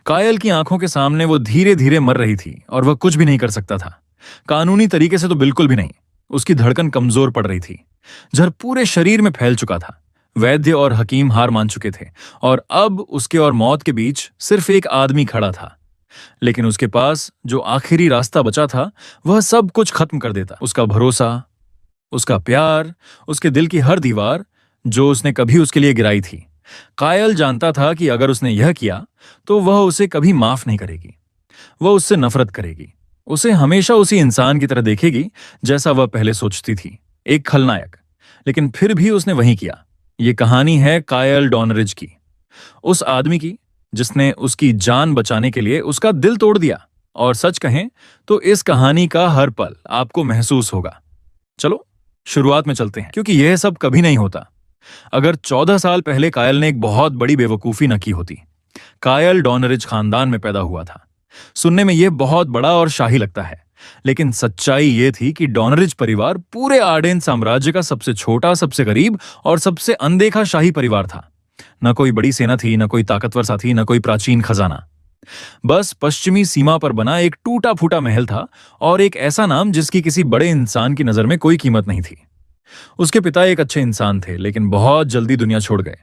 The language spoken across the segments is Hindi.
कायल की आंखों के सामने वो धीरे धीरे मर रही थी और वह कुछ भी नहीं कर सकता था। कानूनी तरीके से तो बिल्कुल भी नहीं। उसकी धड़कन कमजोर पड़ रही थी, जहर पूरे शरीर में फैल चुका था। वैद्य और हकीम हार मान चुके थे और अब उसके और मौत के बीच सिर्फ एक आदमी खड़ा था। लेकिन उसके पास जो आखिरी रास्ता बचा था वह सब कुछ खत्म कर देता। उसका भरोसा, उसका प्यार, उसके दिल की हर दीवार जो उसने कभी उसके लिए गिराई थी। कायल जानता था कि अगर उसने यह किया तो वह उसे कभी माफ नहीं करेगी। वह उससे नफरत करेगी, उसे हमेशा उसी इंसान की तरह देखेगी जैसा वह पहले सोचती थी, एक खलनायक। लेकिन फिर भी उसने वही किया। यह कहानी है कायल डॉनरिज की, उस आदमी की जिसने उसकी जान बचाने के लिए उसका दिल तोड़ दिया। और सच कहें तो इस कहानी का हर पल आपको महसूस होगा। चलो शुरुआत में चलते हैं, क्योंकि यह सब कभी नहीं होता अगर 14 साल पहले कायल ने एक बहुत बड़ी बेवकूफी न की होती। कायल डॉनरिज खानदान में पैदा हुआ था। सुनने में यह बहुत बड़ा और शाही लगता है, लेकिन सच्चाई यह थी कि डॉनरिज परिवार पूरे आर्डेन साम्राज्य का सबसे छोटा, सबसे गरीब और सबसे अनदेखा शाही परिवार था। न कोई बड़ी सेना थी, न कोई ताकतवर साथी, न कोई प्राचीन खजाना। बस पश्चिमी सीमा पर बना एक टूटा फूटा महल था और एक ऐसा नाम जिसकी किसी बड़े इंसान की नजर में कोई कीमत नहीं थी। उसके पिता एक अच्छे इंसान थे, लेकिन बहुत जल्दी दुनिया छोड़ गए।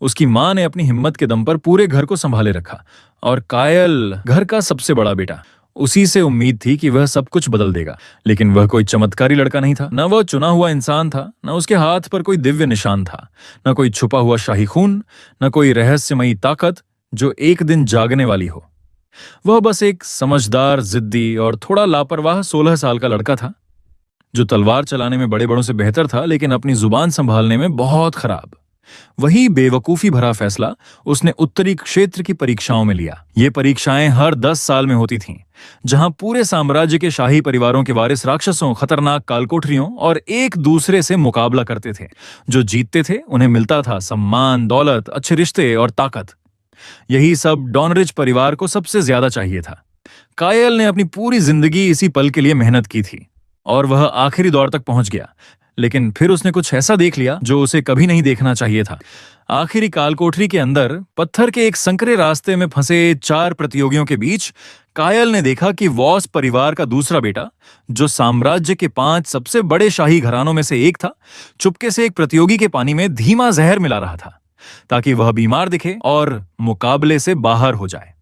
उसकी मां ने अपनी हिम्मत के दम पर पूरे घर को संभाले रखा और कायल घर का सबसे बड़ा बेटा। उसी से उम्मीद थी कि वह सब कुछ बदल देगा, लेकिन वह कोई चमत्कारी लड़का नहीं था। न वह चुना हुआ इंसान था, न उसके हाथ पर कोई दिव्य निशान था, न कोई छुपा हुआ शाही खून, न कोई रहस्यमयी ताकत जो एक दिन जागने वाली हो। वह बस एक समझदार, जिद्दी और थोड़ा लापरवाह 16 साल का लड़का था, जो तलवार चलाने में बड़े बड़ों से बेहतर था, लेकिन अपनी जुबान संभालने में बहुत खराब। वही बेवकूफी भरा फैसला उसने उत्तरी क्षेत्र की परीक्षाओं में लिया। ये परीक्षाएं हर 10 साल में होती थीं, जहां पूरे साम्राज्य के शाही परिवारों के वारिस राक्षसों, खतरनाक कालकोठरियों और एक दूसरे से मुकाबला करते थे। जो जीतते थे उन्हें मिलता था सम्मान, दौलत, अच्छे रिश्ते और ताकत। यही सब डॉनरिज परिवार को सबसे ज्यादा चाहिए था। कायल ने अपनी पूरी जिंदगी इसी पल के लिए मेहनत की थी और वह आखिरी दौर तक पहुंच गया। लेकिन फिर उसने कुछ ऐसा देख लिया जो उसे कभी नहीं देखना चाहिए था। आखिरी कालकोठरी के अंदर पत्थर के एक संकरे रास्ते में फंसे 4 प्रतियोगियों के बीच कायल ने देखा कि वॉस परिवार का दूसरा बेटा, जो साम्राज्य के 5 सबसे बड़े शाही घरानों में से एक था, चुपके से एक प्रतियोगी के पानी में धीमा जहर मिला रहा था, ताकि वह बीमार दिखे और मुकाबले से बाहर हो जाए,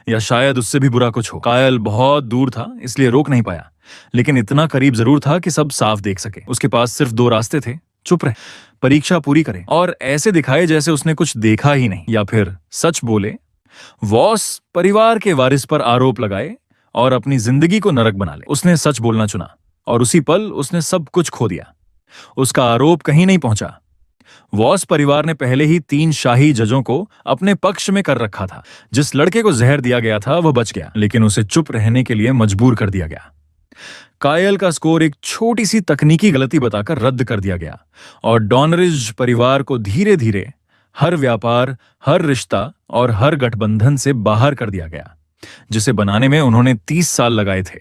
या शायद उससे भी बुरा कुछ हो। कायल बहुत दूर था, इसलिए रोक नहीं पाया, लेकिन इतना करीब जरूर था कि सब साफ देख सके। उसके पास सिर्फ 2 रास्ते थे: चुप रहे, परीक्षा पूरी करे और ऐसे दिखाए जैसे उसने कुछ देखा ही नहीं, या फिर सच बोले, वॉस परिवार के वारिस पर आरोप लगाए और अपनी जिंदगी को नरक बना ले। उसने सच बोलना चुना और उसी पल उसने सब कुछ खो दिया। उसका आरोप कहीं नहीं पहुंचा। वॉस परिवार ने पहले ही 3 शाही जजों को अपने पक्ष में कर रखा था। जिस लड़के को जहर दिया गया था वह बच गया, लेकिन उसे चुप रहने के लिए मजबूर कर दिया गया। कायल का स्कोर एक छोटी सी तकनीकी गलती बताकर रद्द कर दिया गया और डॉनरिज परिवार को धीरे धीरे हर व्यापार, हर रिश्ता और हर गठबंधन से बाहर कर दिया गया, जिसे बनाने में उन्होंने 30 साल लगाए थे।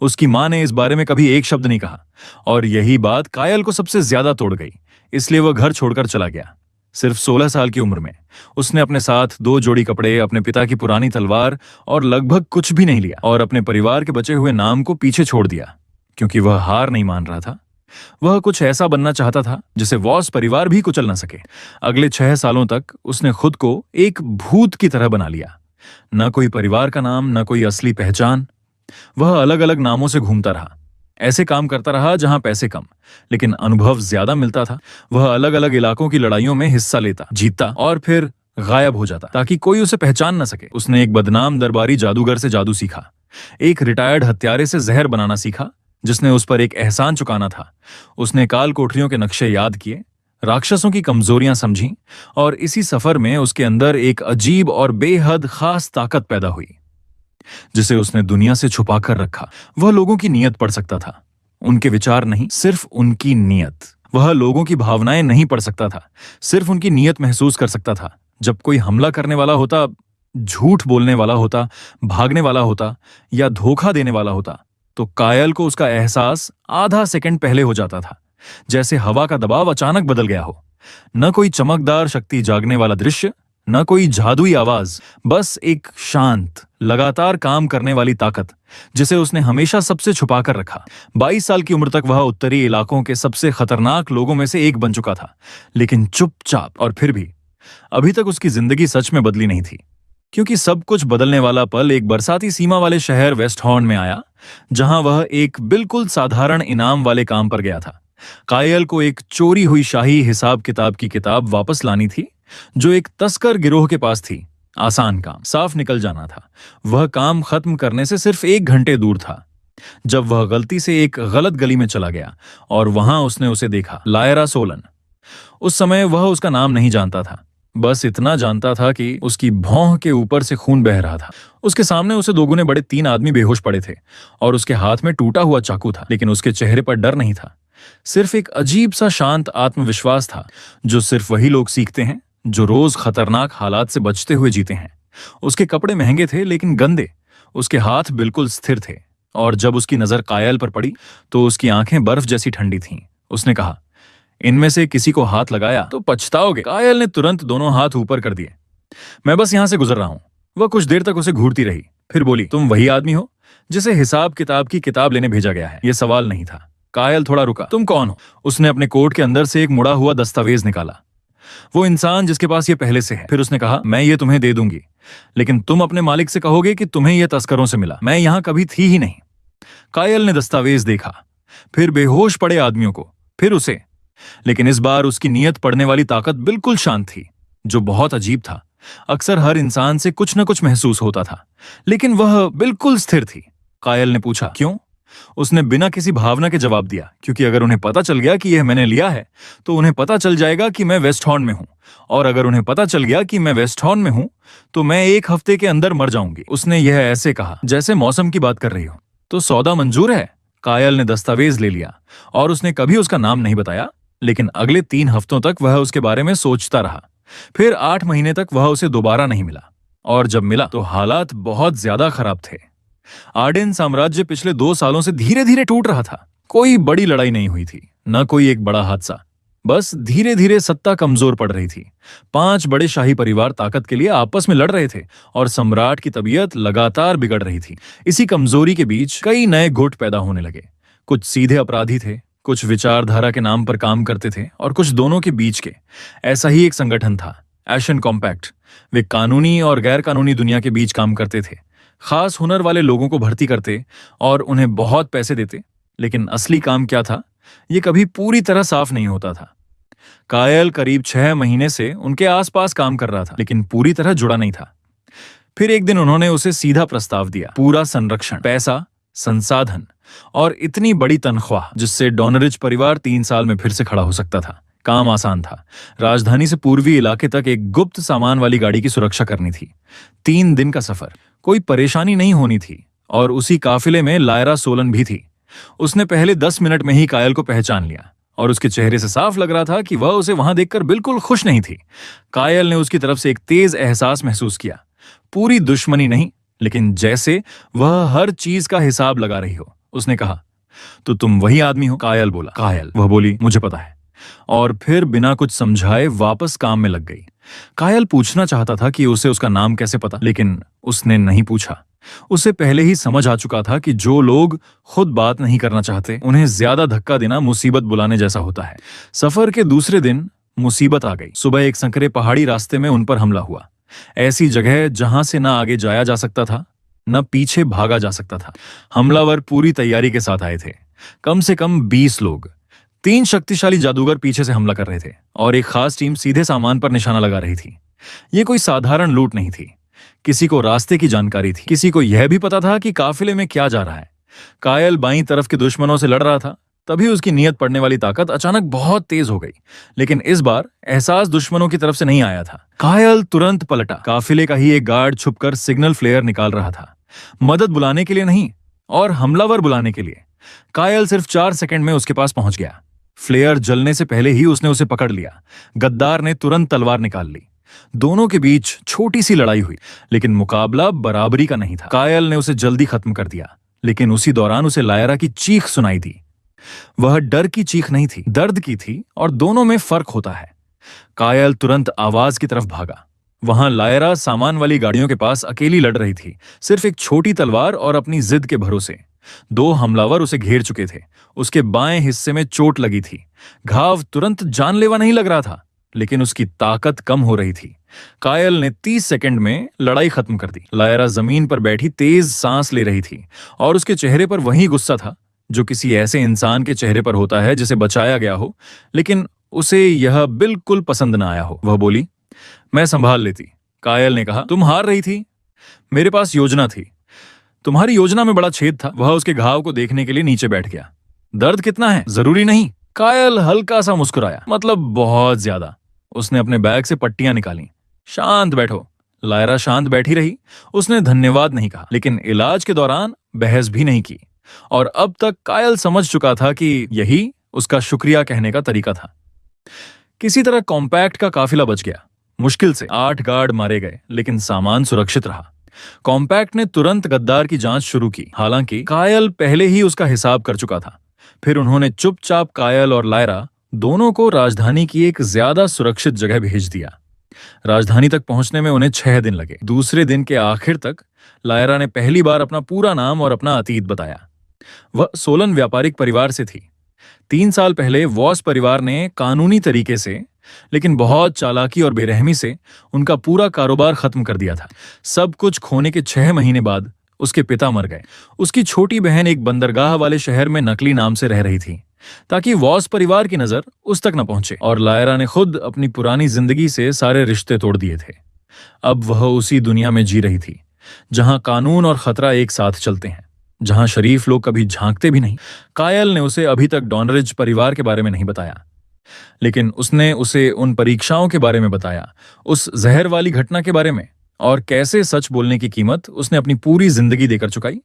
उसकी मां ने इस बारे में कभी एक शब्द नहीं कहा और यही बात कायल को सबसे ज्यादा तोड़ गई, इसलिए वह घर छोड़कर चला गया। सिर्फ 16 साल की उम्र में उसने अपने साथ 2 जोड़ी कपड़े, अपने पिता की पुरानी तलवार और लगभग कुछ भी नहीं लिया और अपने परिवार के बचे हुए नाम को पीछे छोड़ दिया, क्योंकि वह हार नहीं मान रहा था। वह कुछ ऐसा बनना चाहता था जिसे वॉस परिवार भी कुचल न सके। अगले 6 सालों तक उसने खुद को एक भूत की तरह बना लिया। न कोई परिवार का नाम, न कोई असली पहचान। वह अलग अलग नामों से घूमता रहा, ऐसे काम करता रहा जहां पैसे कम लेकिन अनुभव ज्यादा मिलता था। वह अलग अलग इलाकों की लड़ाइयों में हिस्सा लेता, जीतता और फिर गायब हो जाता, ताकि कोई उसे पहचान न सके। उसने एक बदनाम दरबारी जादूगर से जादू सीखा, एक रिटायर्ड हत्यारे से जहर बनाना सीखा जिसने उस पर एक एहसान चुकाना था। उसने काल कोठरियों के नक्शे याद किए, राक्षसों की कमजोरियां समझी और इसी सफर में उसके अंदर एक अजीब और बेहद खास ताकत पैदा हुई, जिसे उसने दुनिया से छुपा कर रखा। वह लोगों की नीयत पढ़ सकता था, उनके विचार नहीं, सिर्फ उनकी नीयत। वह लोगों की भावनाएं नहीं पढ़ सकता था, सिर्फ उनकी नीयत महसूस कर सकता था। जब कोई हमला करने वाला होता, झूठ बोलने वाला होता, भागने वाला होता या धोखा देने वाला होता, तो कायल को उसका एहसास आधा सेकंड पहले हो जाता था, जैसे हवा का दबाव अचानक बदल गया हो। न कोई चमकदार शक्ति जागने वाला दृश्य, न कोई जादुई आवाज, बस एक शांत लगातार काम करने वाली ताकत जिसे उसने हमेशा सबसे छुपा कर रखा। 22 साल की उम्र तक वह उत्तरी इलाकों के सबसे खतरनाक लोगों में से एक बन चुका था, लेकिन चुपचाप। और फिर भी अभी तक उसकी जिंदगी सच में बदली नहीं थी, क्योंकि सब कुछ बदलने वाला पल एक बरसाती सीमा वाले शहर वेस्ट हॉर्न में आया, जहां वह एक बिल्कुल साधारण इनाम वाले काम पर गया था। कायल को एक चोरी हुई शाही हिसाब किताब की किताब वापस लानी थी, जो एक तस्कर गिरोह के पास थी। आसान काम, साफ निकल जाना था। वह काम खत्म करने से सिर्फ 1 घंटे दूर था, जब वह गलती से एक गलत गली में चला गया और वहां उसने उसे देखा, लायरा सोलन। उस समय वह उसका नाम नहीं जानता था, बस इतना जानता था कि उसकी भौं के ऊपर से खून बह रहा था। उसके सामने उसे दोगुने बड़े 3 आदमी बेहोश पड़े थे और उसके हाथ में टूटा हुआ चाकू था, लेकिन उसके चेहरे पर डर नहीं था, सिर्फ एक अजीब सा शांत आत्मविश्वास था, जो सिर्फ वही लोग सीखते हैं जो रोज खतरनाक हालात से बचते हुए जीते हैं। उसके कपड़े महंगे थे लेकिन गंदे, उसके हाथ बिल्कुल स्थिर थे, और जब उसकी नजर कायल पर पड़ी तो उसकी आंखें बर्फ जैसी ठंडी थीं। उसने कहा, इनमें से किसी को हाथ लगाया तो पछताओगे। कायल ने तुरंत दोनों हाथ ऊपर कर दिए। मैं बस यहां से गुजर रहा हूं। वह कुछ देर तक उसे घूरती रही, फिर बोली, तुम वही आदमी हो जिसे हिसाब किताब की किताब लेने भेजा गया है? यह सवाल नहीं था। कायल थोड़ा रुका। तुम कौन हो? उसने अपने कोट के अंदर से एक मुड़ा हुआ दस्तावेज निकाला, वो इंसान जिसके पास ये पहले से है। फिर उसने कहा, मैं ये तुम्हें दे दूंगी, लेकिन तुम अपने मालिक से कहोगे कि तुम्हें यह तस्करों से मिला। मैं यहां कभी थी ही नहीं। कायल ने दस्तावेज देखा, फिर बेहोश पड़े आदमियों को, फिर उसे, लेकिन इस बार उसकी नीयत पढ़ने वाली ताकत बिल्कुल शांत थी, जो बहुत अजीब था। अक्सर हर इंसान से कुछ न कुछ महसूस होता था, लेकिन वह बिल्कुल स्थिर थी। कायल ने पूछा, क्यों? उसने बिना किसी भावना के जवाब दिया, क्योंकि अगर उन्हें पता चल गया कि यह मैंने लिया है तो उन्हें पता चल जाएगा कि मैं वेस्ट हॉर्न में हूं, और अगर उन्हें पता चल गया कि मैं वेस्ट हॉर्न में हूं तो मैं 1 हफ्ते के अंदर मर जाऊंगी। उसने यह ऐसे कहा जैसे मौसम की बात कर रही हो। तो सौदा मंजूर है? कायल ने दस्तावेज ले लिया, और उसने कभी उसका नाम नहीं बताया, लेकिन अगले 3 हफ्तों तक वह उसके बारे में सोचता रहा। फिर 8 महीने तक वह उसे दोबारा नहीं मिला, और जब मिला तो हालात बहुत ज्यादा खराब थे। आर्डेन साम्राज्य पिछले 2 सालों से धीरे धीरे टूट रहा था। कोई बड़ी लड़ाई नहीं हुई थी, न कोई एक बड़ा हादसा, बस धीरे धीरे सत्ता कमजोर पड़ रही थी। 5 बड़े शाही परिवार ताकत के लिए आपस में लड़ रहे थे, और सम्राट की तबीयत लगातार बिगड़ रही थी। इसी कमजोरी के बीच कई नए गुट पैदा होने लगे। कुछ सीधे अपराधी थे, कुछ विचारधारा के नाम पर काम करते थे, और कुछ दोनों के बीच के। ऐसा ही एक संगठन था, एशन कॉम्पैक्ट। वे कानूनी और गैर कानूनी दुनिया के बीच काम करते थे, खास हुनर वाले लोगों को भर्ती करते और उन्हें बहुत पैसे देते। लेकिन असली काम क्या था, यह कभी पूरी तरह साफ नहीं होता था। कायल करीब 6 महीने से उनके आसपास काम कर रहा था, लेकिन पूरी तरह जुड़ा नहीं था। फिर एक दिन उन्होंने उसे सीधा प्रस्ताव दिया, पूरा संरक्षण, पैसा, संसाधन और इतनी बड़ी तनख्वाह जिससे डॉनरिज परिवार 3 साल में फिर से खड़ा हो सकता था। काम आसान था, राजधानी से पूर्वी इलाके तक एक गुप्त सामान वाली गाड़ी की सुरक्षा करनी थी। 3 दिन का सफर, कोई परेशानी नहीं होनी थी, और उसी काफिले में लायरा सोलन भी थी। उसने पहले 10 मिनट में ही कायल को पहचान लिया, और उसके चेहरे से साफ लग रहा था कि वह उसे वहां देखकर बिल्कुल खुश नहीं थी। कायल ने उसकी तरफ से एक तेज एहसास महसूस किया, पूरी दुश्मनी नहीं, लेकिन जैसे वह हर चीज का हिसाब लगा रही हो। उसने कहा, तो तुम वही आदमी हो? कायल बोला। कायल, वह बोली, मुझे पता है, और फिर बिना कुछ समझाए वापस काम में लग गई। कायल पूछना चाहता था कि उसे उसका नाम कैसे पता, लेकिन उसने नहीं पूछा। उसे पहले ही समझ आ चुका था कि जो लोग खुद बात नहीं करना चाहते, उन्हें ज्यादा धक्का देना मुसीबत बुलाने जैसा होता है। सफर के दूसरे दिन मुसीबत आ गई। सुबह एक संकरे पहाड़ी रास्ते में उन पर हमला हुआ, ऐसी जगह जहां से न आगे जाया जा सकता था, न पीछे भागा जा सकता था। हमलावर पूरी तैयारी के साथ आए थे, कम से कम 20 लोग। 3 शक्तिशाली जादूगर पीछे से हमला कर रहे थे, और एक खास टीम सीधे सामान पर निशाना लगा रही थी। यह कोई साधारण लूट नहीं थी। किसी को रास्ते की जानकारी थी, किसी को यह भी पता था कि काफिले में क्या जा रहा है। कायल बाईं तरफ के दुश्मनों से लड़ रहा था, तभी उसकी नीयत पढ़ने वाली ताकत अचानक बहुत तेज हो गई। लेकिन इस बार एहसास दुश्मनों की तरफ से नहीं आया था। कायल तुरंत पलटा। काफिले का ही एक गार्ड छुपकर सिग्नल फ्लेयर निकाल रहा था, मदद बुलाने के लिए नहीं, और हमलावर बुलाने के लिए। कायल सिर्फ 4 सेकंड में उसके पास पहुंच गया। फ्लेयर जलने से पहले ही उसने उसे पकड़ लिया। गद्दार ने तुरंत तलवार निकाल ली। दोनों के बीच छोटी सी लड़ाई हुई, लेकिन मुकाबला बराबरी का नहीं था। कायल ने उसे जल्दी खत्म कर दिया, लेकिन उसी दौरान उसे लायरा की चीख सुनाई दी। वह डर की चीख नहीं थी, दर्द की थी, और दोनों में फर्क होता है। कायल तुरंत आवाज की तरफ भागा। वहां लायरा सामान वाली गाड़ियों के पास अकेली लड़ रही थी, सिर्फ एक छोटी तलवार और अपनी जिद के भरोसे। दो हमलावर उसे घेर चुके थे। उसके बाएं हिस्से में चोट लगी थी। घाव तुरंत जानलेवा नहीं लग रहा था, लेकिन उसकी ताकत कम हो रही थी। कायल ने 30 सेकंड में लड़ाई खत्म कर दी। लायरा जमीन पर बैठी तेज सांस ले रही थी और उसके चेहरे पर वही गुस्सा था जो किसी ऐसे इंसान के चेहरे पर होता है जिसे बचाया गया हो, लेकिन उसे यह बिल्कुल पसंद ना आया हो। वह बोली, मैं संभाल लेती। कायल ने कहा, तुम हार रही थी, मेरे पास योजना थी। तुम्हारी योजना में बड़ा छेद था। वह उसके घाव को देखने के लिए नीचे बैठ गया। दर्द कितना है जरूरी नहीं। कायल हल्का सा मुस्कुराया, मतलब बहुत ज्यादा। उसने अपने बैग से पट्टियां निकाली। शांत बैठो। लायरा शांत बैठी रही। उसने धन्यवाद नहीं कहा, लेकिन इलाज के दौरान बहस भी नहीं की। और अब तक कायल समझ चुका था कि यही उसका शुक्रिया कहने का तरीका था। किसी तरह कॉम्पैक्ट का काफिला बच गया। मुश्किल से 8 गार्ड मारे गए, लेकिन सामान सुरक्षित रहा। कॉम्पैक्ट ने तुरंत गद्दार की जांच शुरू की। हालांकि कायल पहले ही उसका हिसाब कर चुका था। फिर उन्होंने चुपचाप कायल और लायरा दोनों को राजधानी की एक ज्यादा सुरक्षित जगह भेज दिया। राजधानी तक पहुंचने में उन्हें 6 दिन लगे। दूसरे दिन के आखिर तक लायरा ने पहली बार अपना पूरा नाम और अपना अतीत बताया। वह सोलन व्यापारिक परिवार से थी। 3 साल पहले वॉस परिवार ने कानूनी तरीके से, लेकिन बहुत चालाकी और बेरहमी से उनका पूरा कारोबार खत्म कर दिया था। सब कुछ खोने के 6 महीने बाद उसके पिता मर गए। उसकी छोटी बहन एक बंदरगाह वाले शहर में नकली नाम से रह रही थी, ताकि वॉस परिवार की नजर उस तक न पहुंचे। और लायरा ने खुद अपनी पुरानी जिंदगी से सारे रिश्ते तोड़ दिए थे। अब वह उसी दुनिया में जी रही थी जहां कानून और खतरा एक साथ चलते हैं, जहां शरीफ लोग कभी झांकते भी नहीं। कायल ने उसे अभी तक डॉनरिज परिवार के बारे में नहीं बताया, लेकिन उसने उसे उन परीक्षाओं के बारे में बताया, उस जहर वाली घटना के बारे में, और कैसे सच बोलने की कीमत उसने अपनी पूरी जिंदगी देकर चुकाई।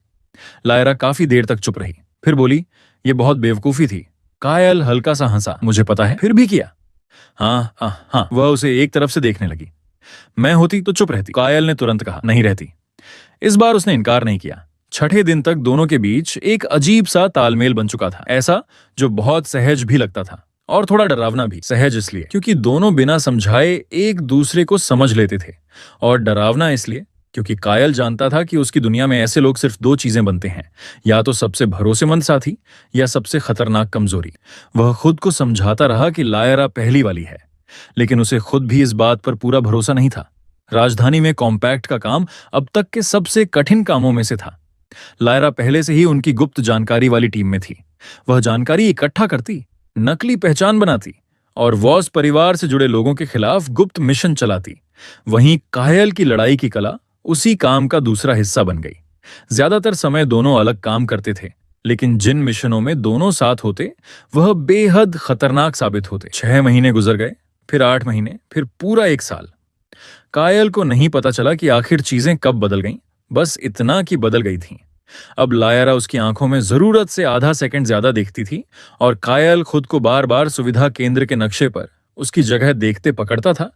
लायरा काफी देर तक चुप रही, फिर बोली, यह बहुत बेवकूफी थी। कायल हल्का सा हंसा, मुझे पता है, फिर भी किया। हाँ हाँ हाँ। वह उसे एक तरफ से देखने लगी। मैं होती तो चुप रहती। कायल ने तुरंत कहा, नहीं रहती। इस बार उसने इनकार नहीं किया। 6ठे दिन तक दोनों के बीच एक अजीब सा तालमेल बन चुका था, ऐसा जो बहुत सहज भी लगता था और थोड़ा डरावना भी। सहज इसलिए क्योंकि दोनों बिना समझाए एक दूसरे को समझ लेते थे, और डरावना इसलिए क्योंकि कायल जानता था कि उसकी दुनिया में ऐसे लोग सिर्फ 2 चीजें बनते हैं, या तो सबसे भरोसेमंद साथी या सबसे खतरनाक कमजोरी। वह खुद को समझाता रहा कि लायरा पहली वाली है, लेकिन उसे खुद भी इस बात पर पूरा भरोसा नहीं था। राजधानी में कॉम्पैक्ट का काम अब तक के सबसे कठिन कामों में से था। लायरा पहले से ही उनकी गुप्त जानकारी वाली टीम में थी। वह जानकारी इकट्ठा करती, नकली पहचान बनाती और वॉस परिवार से जुड़े लोगों के खिलाफ गुप्त मिशन चलाती। वहीं कायल की लड़ाई की कला उसी काम का दूसरा हिस्सा बन गई। ज्यादातर समय दोनों अलग काम करते थे, लेकिन जिन मिशनों में दोनों साथ होते वह बेहद खतरनाक साबित होते। 6 महीने गुजर गए, फिर 8 महीने, फिर पूरा 1 साल। कायल को नहीं पता चला कि आखिर चीजें कब बदल गईं, बस इतना कि बदल गई थीं। अब लायरा उसकी आंखों में जरूरत से आधा सेकंड ज्यादा देखती थी, और कायल खुद को बार बार सुविधा केंद्र के नक्शे पर उसकी जगह देखते पकड़ता था,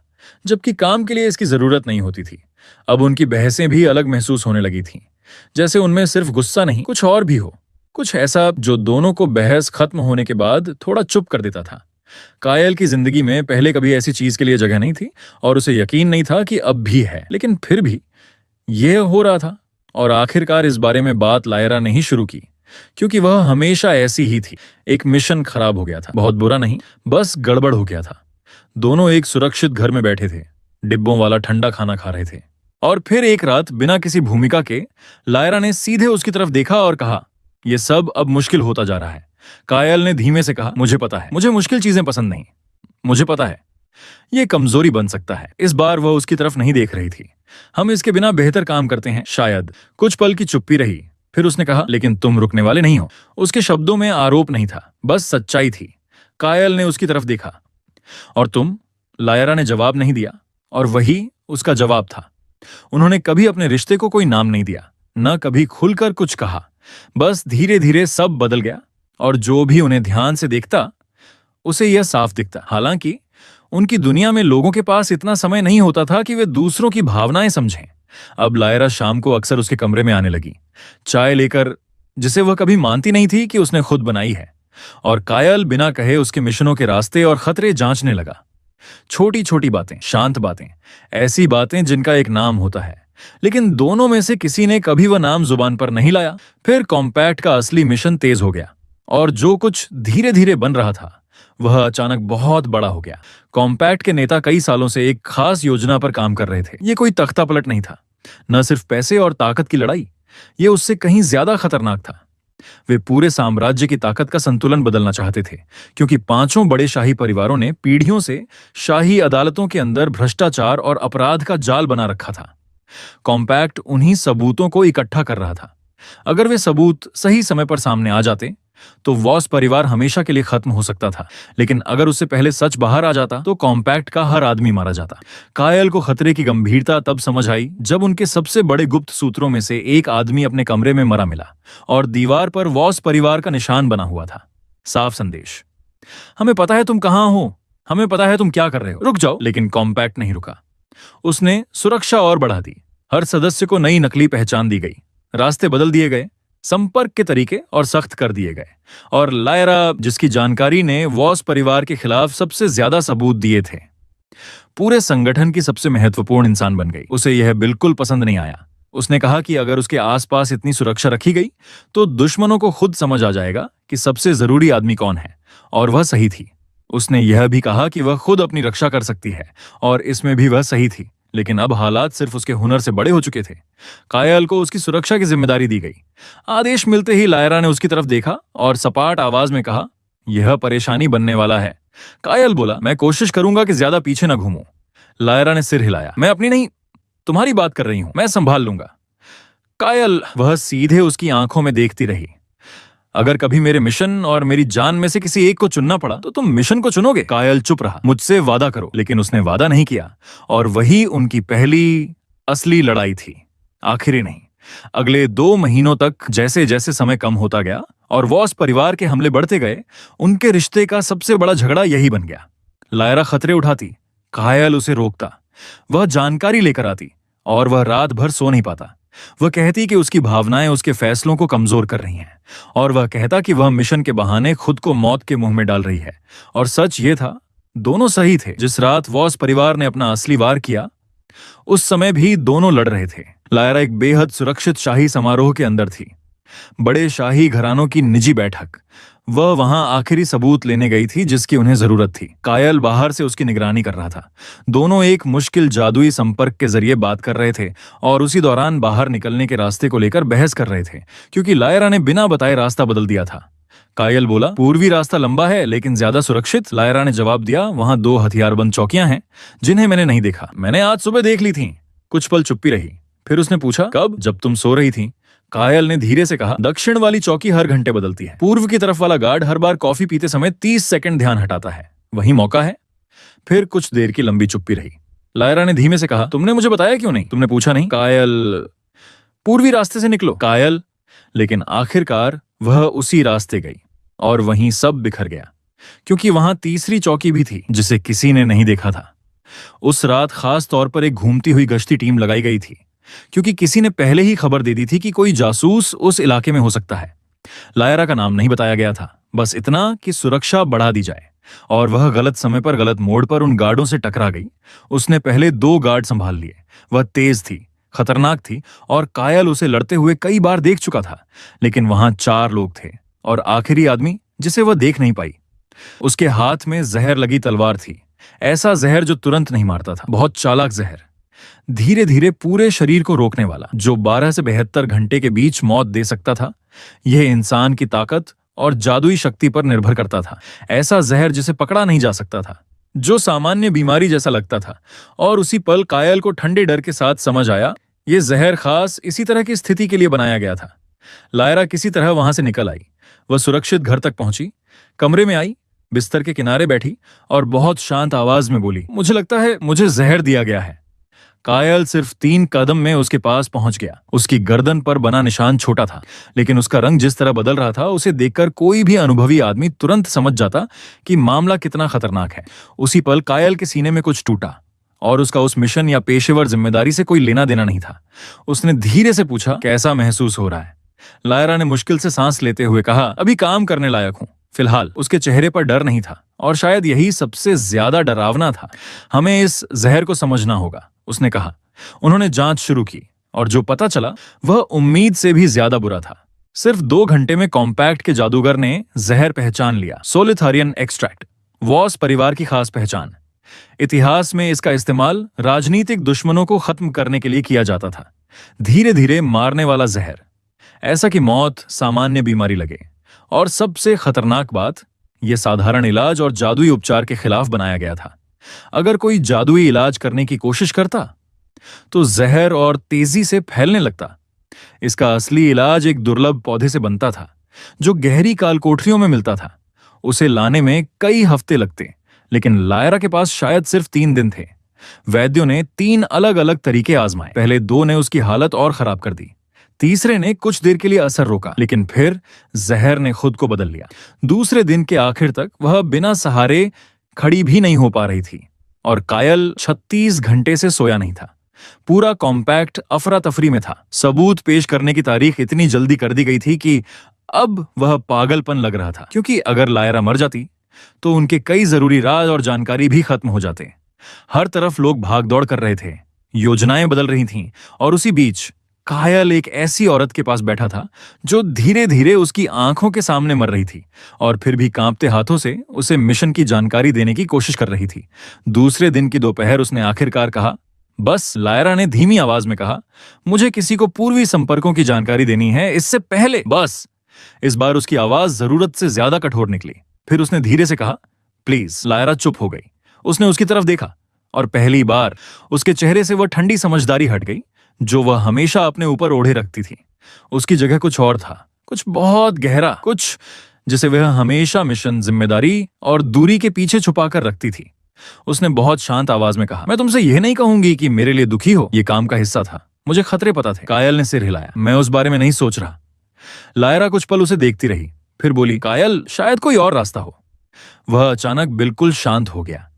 जबकि काम के लिए इसकी जरूरत नहीं होती थी। अब उनकी बहसें भी अलग महसूस होने लगी थीं, जैसे उनमें सिर्फ गुस्सा नहीं, कुछ और भी हो, कुछ ऐसा जो दोनों को बहस खत्म होने के बाद थोड़ा चुप कर देता था। कायल की जिंदगी में पहले कभी ऐसी चीज के लिए जगह नहीं थी, और उसे यकीन नहीं था कि अब भी है, लेकिन फिर भी यह हो रहा था। और आखिरकार इस बारे में बात लायरा ने ही शुरू की, क्योंकि वह हमेशा ऐसी ही थी। एक मिशन खराब हो गया था, बहुत बुरा नहीं, बस गड़बड़ हो गया था। दोनों एक सुरक्षित घर में बैठे थे, डिब्बों वाला ठंडा खाना खा रहे थे, और फिर एक रात बिना किसी भूमिका के लायरा ने सीधे उसकी तरफ देखा और कहा, यह सब अब मुश्किल होता जा रहा है। कायल ने धीमे से कहा, मुझे पता है, मुझे मुश्किल चीजें पसंद नहीं, मुझे पता है यह कमजोरी बन सकता है। इस बार वह उसकी तरफ नहीं देख रही थी। हम इसके बिना बेहतर काम करते हैं, शायद। कुछ पल की चुप्पी रही, फिर उसने कहा, लेकिन तुम रुकने वाले नहीं हो। उसके शब्दों में आरोप नहीं था, बस सच्चाई थी। कायल ने उसकी तरफ देखा। और तुम? लायरा ने जवाब नहीं दिया, और वही उसका जवाब था। उन्होंने कभी अपने रिश्ते को कोई नाम नहीं दिया, न कभी खुलकर कुछ कहा। बस धीरे धीरे सब बदल गया, और जो भी उन्हें ध्यान से देखता उसे यह साफ दिखता। हालांकि उनकी दुनिया में लोगों के पास इतना समय नहीं होता था कि वे दूसरों की भावनाएं समझें। अब लायरा शाम को अक्सर उसके कमरे में आने लगी, चाय लेकर, जिसे वह कभी मानती नहीं थी कि उसने खुद बनाई है। और कायल बिना कहे उसके मिशनों के रास्ते और खतरे जांचने लगा। छोटी छोटी बातें, शांत बातें, ऐसी बातें जिनका एक नाम होता है, लेकिन दोनों में से किसी ने कभी वह नाम जुबान पर नहीं लाया। फिर कॉम्पैक्ट का असली मिशन तेज हो गया और जो कुछ धीरे धीरे बन रहा था वह अचानक बहुत बड़ा हो गया। कॉम्पैक्ट के नेता कई सालों से एक खास योजना पर काम कर रहे थे। ये कोई तख्ता पलट नहीं था, न सिर्फ पैसे और ताकत की लड़ाई, ये उससे कहीं ज्यादा खतरनाक था। वे पूरे साम्राज्य की ताकत का संतुलन बदलना चाहते थे, क्योंकि पांचों बड़े शाही परिवारों ने पीढ़ियों से शाही अदालतों के अंदर भ्रष्टाचार और अपराध का जाल बना रखा था। कॉम्पैक्ट उन्हीं सबूतों को इकट्ठा कर रहा था। अगर वे सबूत सही समय पर सामने आ जाते तो वॉस परिवार हमेशा के लिए खत्म हो सकता था, लेकिन अगर उससे पहले सच बाहर आ जाता तो कॉम्पैक्ट का हर आदमी मारा जाता। कायल को खतरे की गंभीरता तब समझ आई जब उनके सबसे बड़े गुप्त सूत्रों में से एक आदमी अपने कमरे में मरा मिला और दीवार पर वॉस परिवार का निशान बना हुआ था। साफ संदेश, हमें पता है तुम कहां हो, हमें पता है तुम क्या कर रहे हो, रुक जाओ। लेकिन कॉम्पैक्ट नहीं रुका। उसने सुरक्षा और बढ़ा दी। हर सदस्य को नई नकली पहचान दी गई, रास्ते बदल दिए गए, संपर्क के तरीके और सख्त कर दिए गए। और लायरा, जिसकी जानकारी ने वॉस परिवार के खिलाफ सबसे ज्यादा सबूत दिए थे, पूरे संगठन की सबसे महत्वपूर्ण इंसान बन गई। उसे यह बिल्कुल पसंद नहीं आया। उसने कहा कि अगर उसके आसपास इतनी सुरक्षा रखी गई तो दुश्मनों को खुद समझ आ जाएगा कि सबसे जरूरी आदमी कौन है, और वह सही थी। उसने यह भी कहा कि वह खुद अपनी रक्षा कर सकती है, और इसमें भी वह सही थी। लेकिन अब हालात सिर्फ उसके हुनर से बड़े हो चुके थे। कायल को उसकी सुरक्षा की जिम्मेदारी दी गई। आदेश मिलते ही लायरा ने उसकी तरफ देखा और सपाट आवाज में कहा, यह परेशानी बनने वाला है। कायल बोला, मैं कोशिश करूंगा कि ज्यादा पीछे न घूमूं। लायरा ने सिर हिलाया, मैं अपनी नहीं, तुम्हारी बात कर रही हूं, मैं संभाल लूंगा। कायल, वह सीधे उसकी आंखों में देखती रही। अगर कभी मेरे मिशन और मेरी जान में से किसी एक को चुनना पड़ा तो तुम मिशन को चुनोगे? कायल चुप रहा। मुझसे वादा करो। लेकिन उसने वादा नहीं किया, और वही उनकी पहली असली लड़ाई थी, आखिरी नहीं। अगले 2 महीनों तक जैसे जैसे समय कम होता गया और वॉस परिवार के हमले बढ़ते गए, उनके रिश्ते का सबसे बड़ा झगड़ा यही बन गया। लायरा खतरे उठाती, कायल उसे रोकता। वह जानकारी लेकर आती और वह रात भर सो नहीं पाता। वह कहती कि उसकी भावनाएं उसके फैसलों को कमजोर कर रही हैं, और वह कहता कि वह मिशन के बहाने खुद को मौत के मुंह में डाल रही है। और सच ये था, दोनों सही थे। जिस रात वॉस परिवार ने अपना असली वार किया, उस समय भी दोनों लड़ रहे थे। लायरा एक बेहद सुरक्षित शाही समारोह के अंदर थी, बड़े शाही घरानों की निजी बैठक। वह वहां आखिरी सबूत लेने गई थी जिसकी उन्हें जरूरत थी। कायल बाहर से उसकी निगरानी कर रहा था। दोनों एक मुश्किल जादुई संपर्क के जरिए बात कर रहे थे और उसी दौरान बाहर निकलने के रास्ते को लेकर बहस कर रहे थे, क्योंकि लायरा ने बिना बताए रास्ता बदल दिया था। कायल बोला, पूर्वी रास्ता लंबा है लेकिन ज्यादा सुरक्षित। लायरा ने जवाब दिया, वहां 2 हथियारबंद चौकियां हैं जिन्हें मैंने नहीं देखा। मैंने आज सुबह देख ली थी। कुछ पल चुप्पी रही, फिर उसने पूछा, कब? जब तुम सो रही थी। कायल ने धीरे से कहा, दक्षिण वाली चौकी हर घंटे बदलती है। पूर्व की तरफ वाला गार्ड हर बार कॉफी पीते समय 30 सेकंड ध्यान हटाता है। वही मौका है। फिर कुछ देर की लंबी चुप्पी रही। लायरा ने धीमे से कहा, तुमने मुझे बताया क्यों नहीं? तुमने पूछा नहीं? कायल, पूर्वी रास्ते से निकलो। कायल, लेकिन आखिरकार वह उसी रास्ते गई और वहीं सब बिखर गया, क्योंकि वहां तीसरी चौकी भी थी जिसे किसी ने नहीं देखा था। उस रात खास तौर पर एक घूमती हुई गश्ती टीम लगाई गई थी, क्योंकि किसी ने पहले ही खबर दे दी थी कि कोई जासूस उस इलाके में हो सकता है। लायरा का नाम नहीं बताया गया था, बस इतना कि सुरक्षा बढ़ा दी जाए। और वह गलत समय पर गलत मोड़ पर उन गार्डों से टकरा गई। उसने पहले 2 गार्ड संभाल लिए। वह तेज थी, खतरनाक थी, और कायल उसे लड़ते हुए कई बार देख चुका था। लेकिन वहां 4 लोग थे, और आखिरी आदमी जिसे वह देख नहीं पाई, उसके हाथ में जहर लगी तलवार थी। ऐसा जहर जो तुरंत नहीं मारता था, बहुत चालाक जहर, धीरे धीरे पूरे शरीर को रोकने वाला, जो 12 से 72 घंटे के बीच मौत दे सकता था। यह इंसान की ताकत और जादुई शक्ति पर निर्भर करता था। ऐसा जहर जिसे पकड़ा नहीं जा सकता था, जो सामान्य बीमारी जैसा लगता था। और उसी पल कायल को ठंडे डर के साथ समझ आया, यह जहर खास इसी तरह की स्थिति के लिए बनाया गया था। लायरा किसी तरह वहां से निकल आई। वह सुरक्षित घर तक पहुंची, कमरे में आई, बिस्तर के किनारे बैठी और बहुत शांत आवाज में बोली, मुझे लगता है मुझे जहर दिया गया है। कायल सिर्फ 3 कदम में उसके पास पहुंच गया। उसकी गर्दन पर बना निशान छोटा था, लेकिन उसका रंग जिस तरह बदल रहा था, उसे देखकर कोई भी अनुभवी आदमी तुरंत समझ जाता कि मामला कितना खतरनाक है। उसी पल कायल के सीने में कुछ टूटा, और उसका उस मिशन या पेशेवर जिम्मेदारी से कोई लेना देना नहीं था। उसने धीरे से पूछा, कैसा महसूस हो रहा है? लायरा ने मुश्किल से सांस लेते हुए कहा, अभी काम करने लायक हूं। फिलहाल उसके चेहरे पर डर नहीं था, और शायद यही सबसे ज्यादा डरावना था। हमें इस जहर को समझना होगा, उसने कहा। उन्होंने जांच शुरू की, और जो पता चला वह उम्मीद से भी ज्यादा बुरा था। सिर्फ 2 घंटे में कॉम्पैक्ट के जादूगर ने जहर पहचान लिया। सोलिथारियन एक्सट्रैक्ट, वॉस परिवार की खास पहचान। इतिहास में इसका इस्तेमाल राजनीतिक दुश्मनों को खत्म करने के लिए किया जाता था। धीरे धीरे मारने वाला जहर, ऐसा कि मौत सामान्य बीमारी लगे। और सबसे खतरनाक बात, यह साधारण इलाज और जादुई उपचार के खिलाफ बनाया गया था। अगर कोई जादुई इलाज करने की कोशिश करता तो जहर और तेजी से फैलने लगता। इसका असली इलाज एक दुर्लभ पौधे से बनता था, जो गहरी कालकोठरियों में मिलता था। उसे लाने में कई हफ्ते लगते, लेकिन लायरा के पास शायद सिर्फ 3 दिन थे। वैद्यों ने 3 अलग अलग तरीके आजमाए। पहले 2 ने उसकी हालत और खराब कर दी, तीसरे ने कुछ देर के लिए असर रोका, लेकिन फिर जहर ने खुद को बदल लिया। दूसरे दिन के आखिर तक वह बिना सहारे खड़ी भी नहीं हो पा रही थी, और कायल 36 घंटे से सोया नहीं था। पूरा कॉम्पैक्ट अफरा तफरी में था। सबूत पेश करने की तारीख इतनी जल्दी कर दी गई थी कि अब वह पागलपन लग रहा था, क्योंकि अगर लायरा मर जाती तो उनके कई जरूरी राज और जानकारी भी खत्म हो जाते। हर तरफ लोग भागदौड़ कर रहे थे, योजनाएं बदल रही थीं, और उसी बीच कायल एक ऐसी औरत के पास बैठा था जो धीरे धीरे उसकी आंखों के सामने मर रही थी, और फिर भी कांपते हाथों से उसे मिशन की जानकारी देने की कोशिश कर रही थी। दूसरे दिन की दोपहर उसने आखिरकार कहा, बस। लायरा ने धीमी आवाज में कहा, मुझे किसी को पूर्वी संपर्कों की जानकारी देनी है, इससे पहले। बस। इस बार उसकी आवाज जरूरत से ज्यादा कठोर निकली। फिर उसने धीरे से कहा, प्लीज। लायरा चुप हो गई। उसने उसकी तरफ देखा, और पहली बार उसके चेहरे से वह ठंडी समझदारी हट गई जो वह हमेशा अपने ऊपर ओढ़े रखती थी। उसकी जगह कुछ और था, कुछ बहुत गहरा, कुछ जिसे वह हमेशा मिशन, जिम्मेदारी और दूरी के पीछे छुपाकर रखती थी। उसने बहुत शांत आवाज में कहा, मैं तुमसे यह नहीं कहूंगी कि मेरे लिए दुखी हो, यह काम का हिस्सा था, मुझे खतरे पता थे। कायल ने सिर हिलाया, मैं उस बारे में नहीं सोच रहा। लायरा कुछ पल उसे देखती रही, फिर बोली, कायल, शायद कोई और रास्ता हो। वह अचानक बिल्कुल शांत हो गया,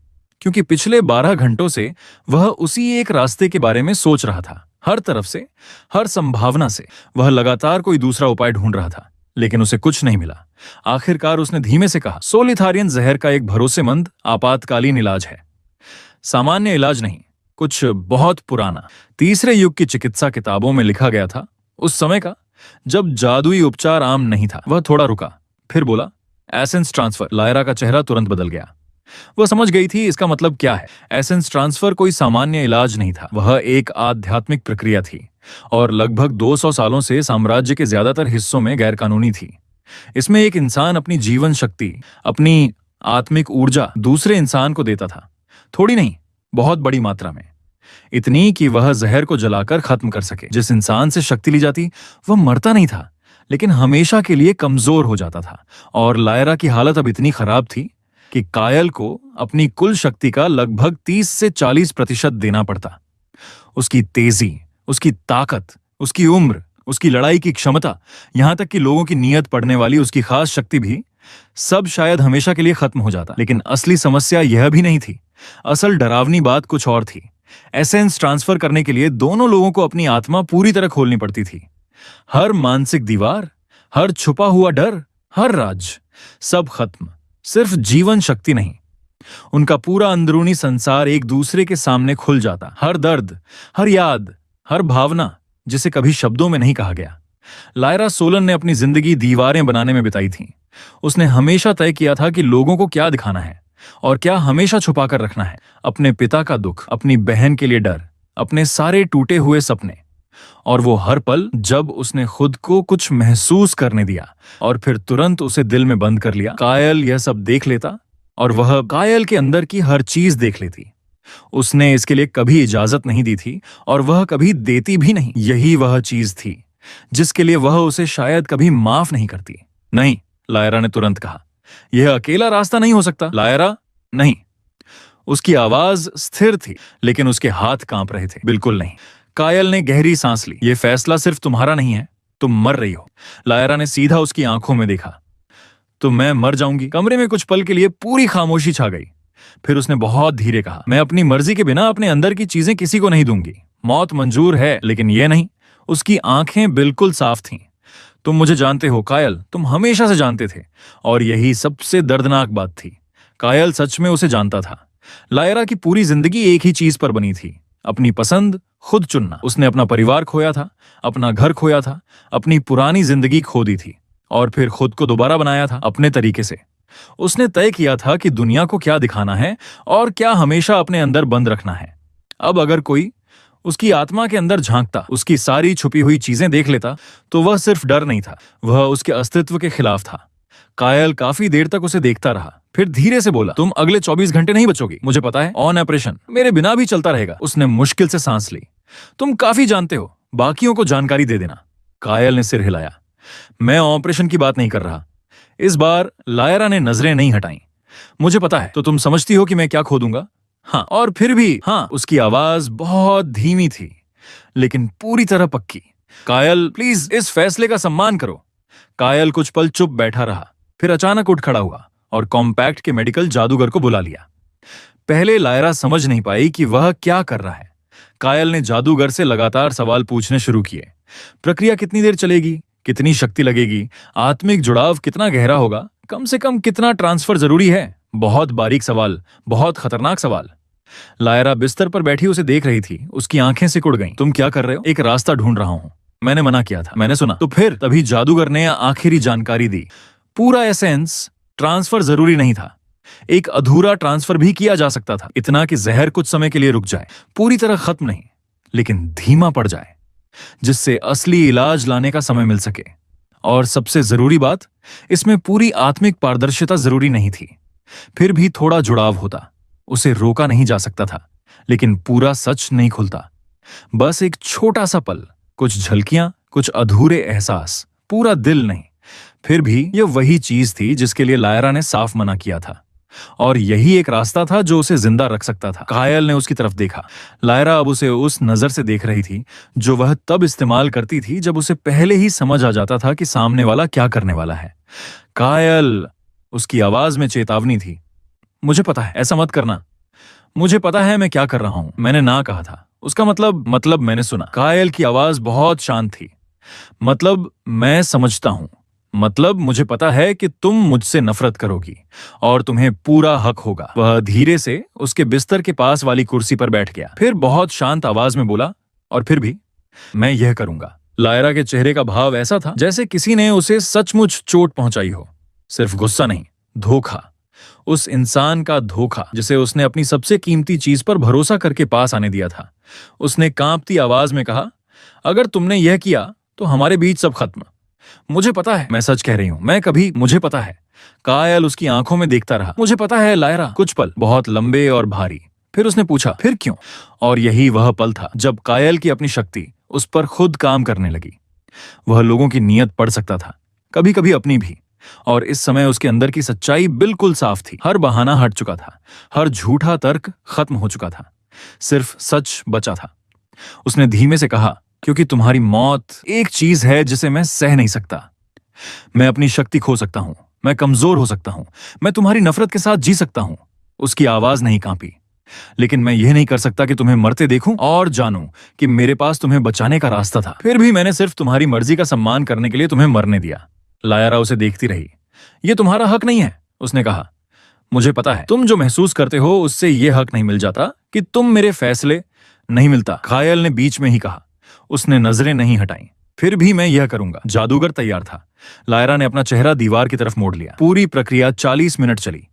क्योंकि पिछले 12 घंटों से वह उसी एक रास्ते के बारे में सोच रहा था। हर तरफ से, हर संभावना से वह लगातार कोई दूसरा उपाय ढूंढ रहा था, लेकिन उसे कुछ नहीं मिला। आखिरकार उसने धीमे से कहा, सोलिथारियन जहर का एक भरोसेमंद आपातकालीन इलाज है। सामान्य इलाज नहीं, कुछ बहुत पुराना, तीसरे युग की चिकित्सा किताबों में लिखा गया था, उस समय का, जब जादुई उपचार आम नहीं था। वह थोड़ा रुका, फिर बोला, एसेंस ट्रांसफर। लायरा का चेहरा तुरंत बदल गया। वह समझ गई थी इसका मतलब क्या है। एसेंस ट्रांसफर कोई सामान्य इलाज नहीं था, वह एक आध्यात्मिक प्रक्रिया थी, और लगभग 200 सालों से साम्राज्य के ज्यादातर हिस्सों में गैरकानूनी थी। इसमें एक इंसान अपनी जीवन शक्ति, अपनी आत्मिक ऊर्जा दूसरे इंसान को देता था। थोड़ी नहीं, बहुत बड़ी मात्रा में, इतनी कि वह जहर को जलाकर खत्म कर सके। जिस इंसान से शक्ति ली जाती वह मरता नहीं था, लेकिन हमेशा के लिए कमजोर हो जाता था। और लायरा की हालत अब इतनी खराब थी कि कायल को अपनी कुल शक्ति का लगभग 30 से 40% देना पड़ता। उसकी तेजी, उसकी ताकत, उसकी उम्र, उसकी लड़ाई की क्षमता, यहां तक कि लोगों की नीयत पढ़ने वाली उसकी खास शक्ति भी, सब शायद हमेशा के लिए खत्म हो जाता। लेकिन असली समस्या यह भी नहीं थी। असल डरावनी बात कुछ और थी। एसेंस ट्रांसफर करने के लिए दोनों लोगों को अपनी आत्मा पूरी तरह खोलनी पड़ती थी। हर मानसिक दीवार, हर छुपा हुआ डर, हर राज, सब खत्म। सिर्फ जीवन शक्ति नहीं, उनका पूरा अंदरूनी संसार एक दूसरे के सामने खुल जाता। हर दर्द, हर याद, हर भावना, जिसे कभी शब्दों में नहीं कहा गया। लायरा सोलन ने अपनी जिंदगी दीवारें बनाने में बिताई थी। उसने हमेशा तय किया था कि लोगों को क्या दिखाना है और क्या हमेशा छुपा कर रखना है। अपने पिता का दुख, अपनी बहन के लिए डर, अपने सारे टूटे हुए सपने। और वो हर पल, जब उसने खुद को कुछ महसूस करने दिया और फिर तुरंत उसे दिल में बंद कर लिया, कायल यह सब देख लेता, और वह कायल के अंदर की हर चीज देख लेती। उसने इसके लिए कभी इजाजत नहीं दी थी, और वह कभी देती भी नहीं। यही वह चीज थी जिसके लिए वह उसे शायद कभी माफ नहीं करती। नहीं, लायरा ने तुरंत कहा, यह अकेला रास्ता नहीं हो सकता। लायरा, नहीं। उसकी आवाज स्थिर थी, लेकिन उसके हाथ कांप रहे थे। बिल्कुल नहीं। कायल ने गहरी सांस ली। यह फैसला सिर्फ तुम्हारा नहीं है, तुम मर रही हो। लायरा ने सीधा उसकी आंखों में देखा। तो मैं मर जाऊंगी। कमरे में कुछ पल के लिए पूरी खामोशी छा गई। फिर उसने बहुत धीरे कहा, मैं अपनी मर्जी के बिना अपने अंदर की चीजें किसी को नहीं दूंगी। मौत मंजूर है, लेकिन यह नहीं। उसकी आंखें बिल्कुल साफ थीं। तुम मुझे जानते हो कायल, तुम हमेशा से जानते थे। और यही सबसे दर्दनाक बात थी, कायल सच में उसे जानता था। लायरा की पूरी जिंदगी एक ही चीज पर बनी थी, अपनी पसंद खुद चुनना। उसने अपना परिवार खोया था, अपना घर खोया था, अपनी पुरानी जिंदगी खो दी थी, और फिर खुद को दोबारा बनाया था अपने तरीके से। उसने तय किया था कि दुनिया को क्या दिखाना है और क्या हमेशा अपने अंदर बंद रखना है। अब अगर कोई उसकी आत्मा के अंदर झांकता, उसकी सारी छुपी हुई चीजें देख लेता, तो वह सिर्फ डर नहीं था, वह उसके अस्तित्व के खिलाफ था। कायल काफी देर तक उसे देखता रहा, फिर धीरे से बोला, तुम अगले 24 घंटे नहीं बचोगी, मुझे पता है। ऑन ऑपरेशन मेरे बिना भी चलता रहेगा। उसने मुश्किल से सांस ली। तुम काफी जानते हो, बाकियों को जानकारी दे देना। कायल ने सिर हिलाया। मैं ऑपरेशन की बात नहीं कर रहा। इस बार लायरा ने नजरें नहीं हटाई। मुझे पता है, तो तुम समझती हो कि मैं क्या खो दूंगा? हाँ, और फिर भी हाँ। उसकी आवाज बहुत धीमी थी, लेकिन पूरी तरह पक्की। कायल, प्लीज इस फैसले का सम्मान करो। कायल कुछ पल चुप बैठा रहा, फिर अचानक उठ खड़ा हुआ और कॉम्पैक्ट के मेडिकल जादूगर को बुला लिया। पहले लायरा समझ नहीं पाई कि वह क्या कर रहा है। कायल ने जादूगर से लगातार सवाल पूछने शुरू किए। प्रक्रिया कितनी देर चलेगी, कितनी शक्ति लगेगी, आत्मिक जुड़ाव कितना गहरा होगा, कम से कम कितना ट्रांसफर जरूरी है। बहुत बारीक सवाल, बहुत खतरनाक सवाल। लायरा बिस्तर पर बैठी उसे देख रही थी, उसकी आंखें सिकुड़ गईं। तुम क्या कर रहे हो? एक रास्ता ढूंढ रहा हूं। मैंने मना किया था, मैंने सुना। तो फिर तभी जादूगर ने आखिरी जानकारी दी। पूरा एसेंस ट्रांसफर जरूरी नहीं था, एक अधूरा ट्रांसफर भी किया जा सकता था। इतना कि जहर कुछ समय के लिए रुक जाए, पूरी तरह खत्म नहीं, लेकिन धीमा पड़ जाए, जिससे असली इलाज लाने का समय मिल सके। और सबसे जरूरी बात, इसमें पूरी आत्मिक पारदर्शिता जरूरी नहीं थी। फिर भी थोड़ा जुड़ाव होता, उसे रोका नहीं जा सकता था, लेकिन पूरा सच नहीं खुलता। बस एक छोटा सा पल, कुछ झलकियां, कुछ अधूरे एहसास, पूरा दिल नहीं। फिर भी यह वही चीज थी जिसके लिए लायरा ने साफ मना किया था, और यही एक रास्ता था जो उसे जिंदा रख सकता था। कायल ने उसकी तरफ देखा। लायरा अब उसे उस नजर से देख रही थी जो वह तब इस्तेमाल करती थी जब उसे पहले ही समझ आ जाता था कि सामने वाला क्या करने वाला है। कायल, उसकी आवाज में चेतावनी थी। मुझे पता है, ऐसा मत करना। मुझे पता है मैं क्या कर रहा हूं। मैंने ना कहा था, उसका मतलब मैंने सुना। कायल की आवाज बहुत शांत थी। मतलब मैं समझता हूं, मतलब मुझे पता है कि तुम मुझसे नफरत करोगी और तुम्हें पूरा हक होगा। वह धीरे से उसके बिस्तर के पास वाली कुर्सी पर बैठ गया, फिर बहुत शांत आवाज में बोला, और फिर भी मैं यह करूंगा। लायरा के चेहरे का भाव ऐसा था जैसे किसी ने उसे सचमुच चोट पहुंचाई हो। सिर्फ गुस्सा नहीं, धोखा। उस इंसान का धोखा जिसे उसने अपनी सबसे कीमती चीज पर भरोसा करके पास आने दिया था। उसने कांपती आवाज में कहा, अगर तुमने यह किया तो हमारे बीच सब खत्म। मुझे पता है, मैं सच कह रही हूं, मैं कभी, मुझे पता है। कायल उसकी आंखों में देखता रहा। मुझे पता है लायरा। कुछ पल बहुत लंबे और भारी। फिर उसने पूछा, फिर क्यों? और यही वह पल था जब कायल की अपनी शक्ति उस पर खुद काम करने लगी। वह लोगों की नीयत पढ़ सकता था, कभी कभी अपनी भी। और इस समय उसके अंदर की सच्चाई बिल्कुल साफ थी। हर बहाना हट चुका था, हर झूठा तर्क खत्म हो चुका था, सिर्फ सच बचा था। उसने धीमे से कहा, क्योंकि तुम्हारी मौत एक चीज है जिसे मैं सह नहीं सकता। मैं अपनी शक्ति खो सकता हूं, मैं कमजोर हो सकता हूं, मैं तुम्हारी नफरत के साथ जी सकता हूं। उसकी आवाज नहीं कांपी। लेकिन मैं यह नहीं कर सकता कि तुम्हें मरते देखूं और जानूं कि मेरे पास तुम्हें बचाने का रास्ता था। फिर भी मैंने सिर्फ तुम्हारी मर्जी का सम्मान करने के लिए तुम्हें मरने दिया। लायरा उसे देखती रही। यह तुम्हारा हक नहीं है, उसने कहा। मुझे पता है, तुम जो महसूस करते हो उससे यह हक नहीं मिल जाता कि तुम मेरे फैसले नहीं मिलता। कायल ने बीच में ही कहा। उसने नजरें नहीं हटाई। फिर भी मैं यह करूंगा। जादूगर तैयार था। लायरा ने अपना चेहरा दीवार की तरफ मोड़ लिया। पूरी प्रक्रिया 40 मिनट चली।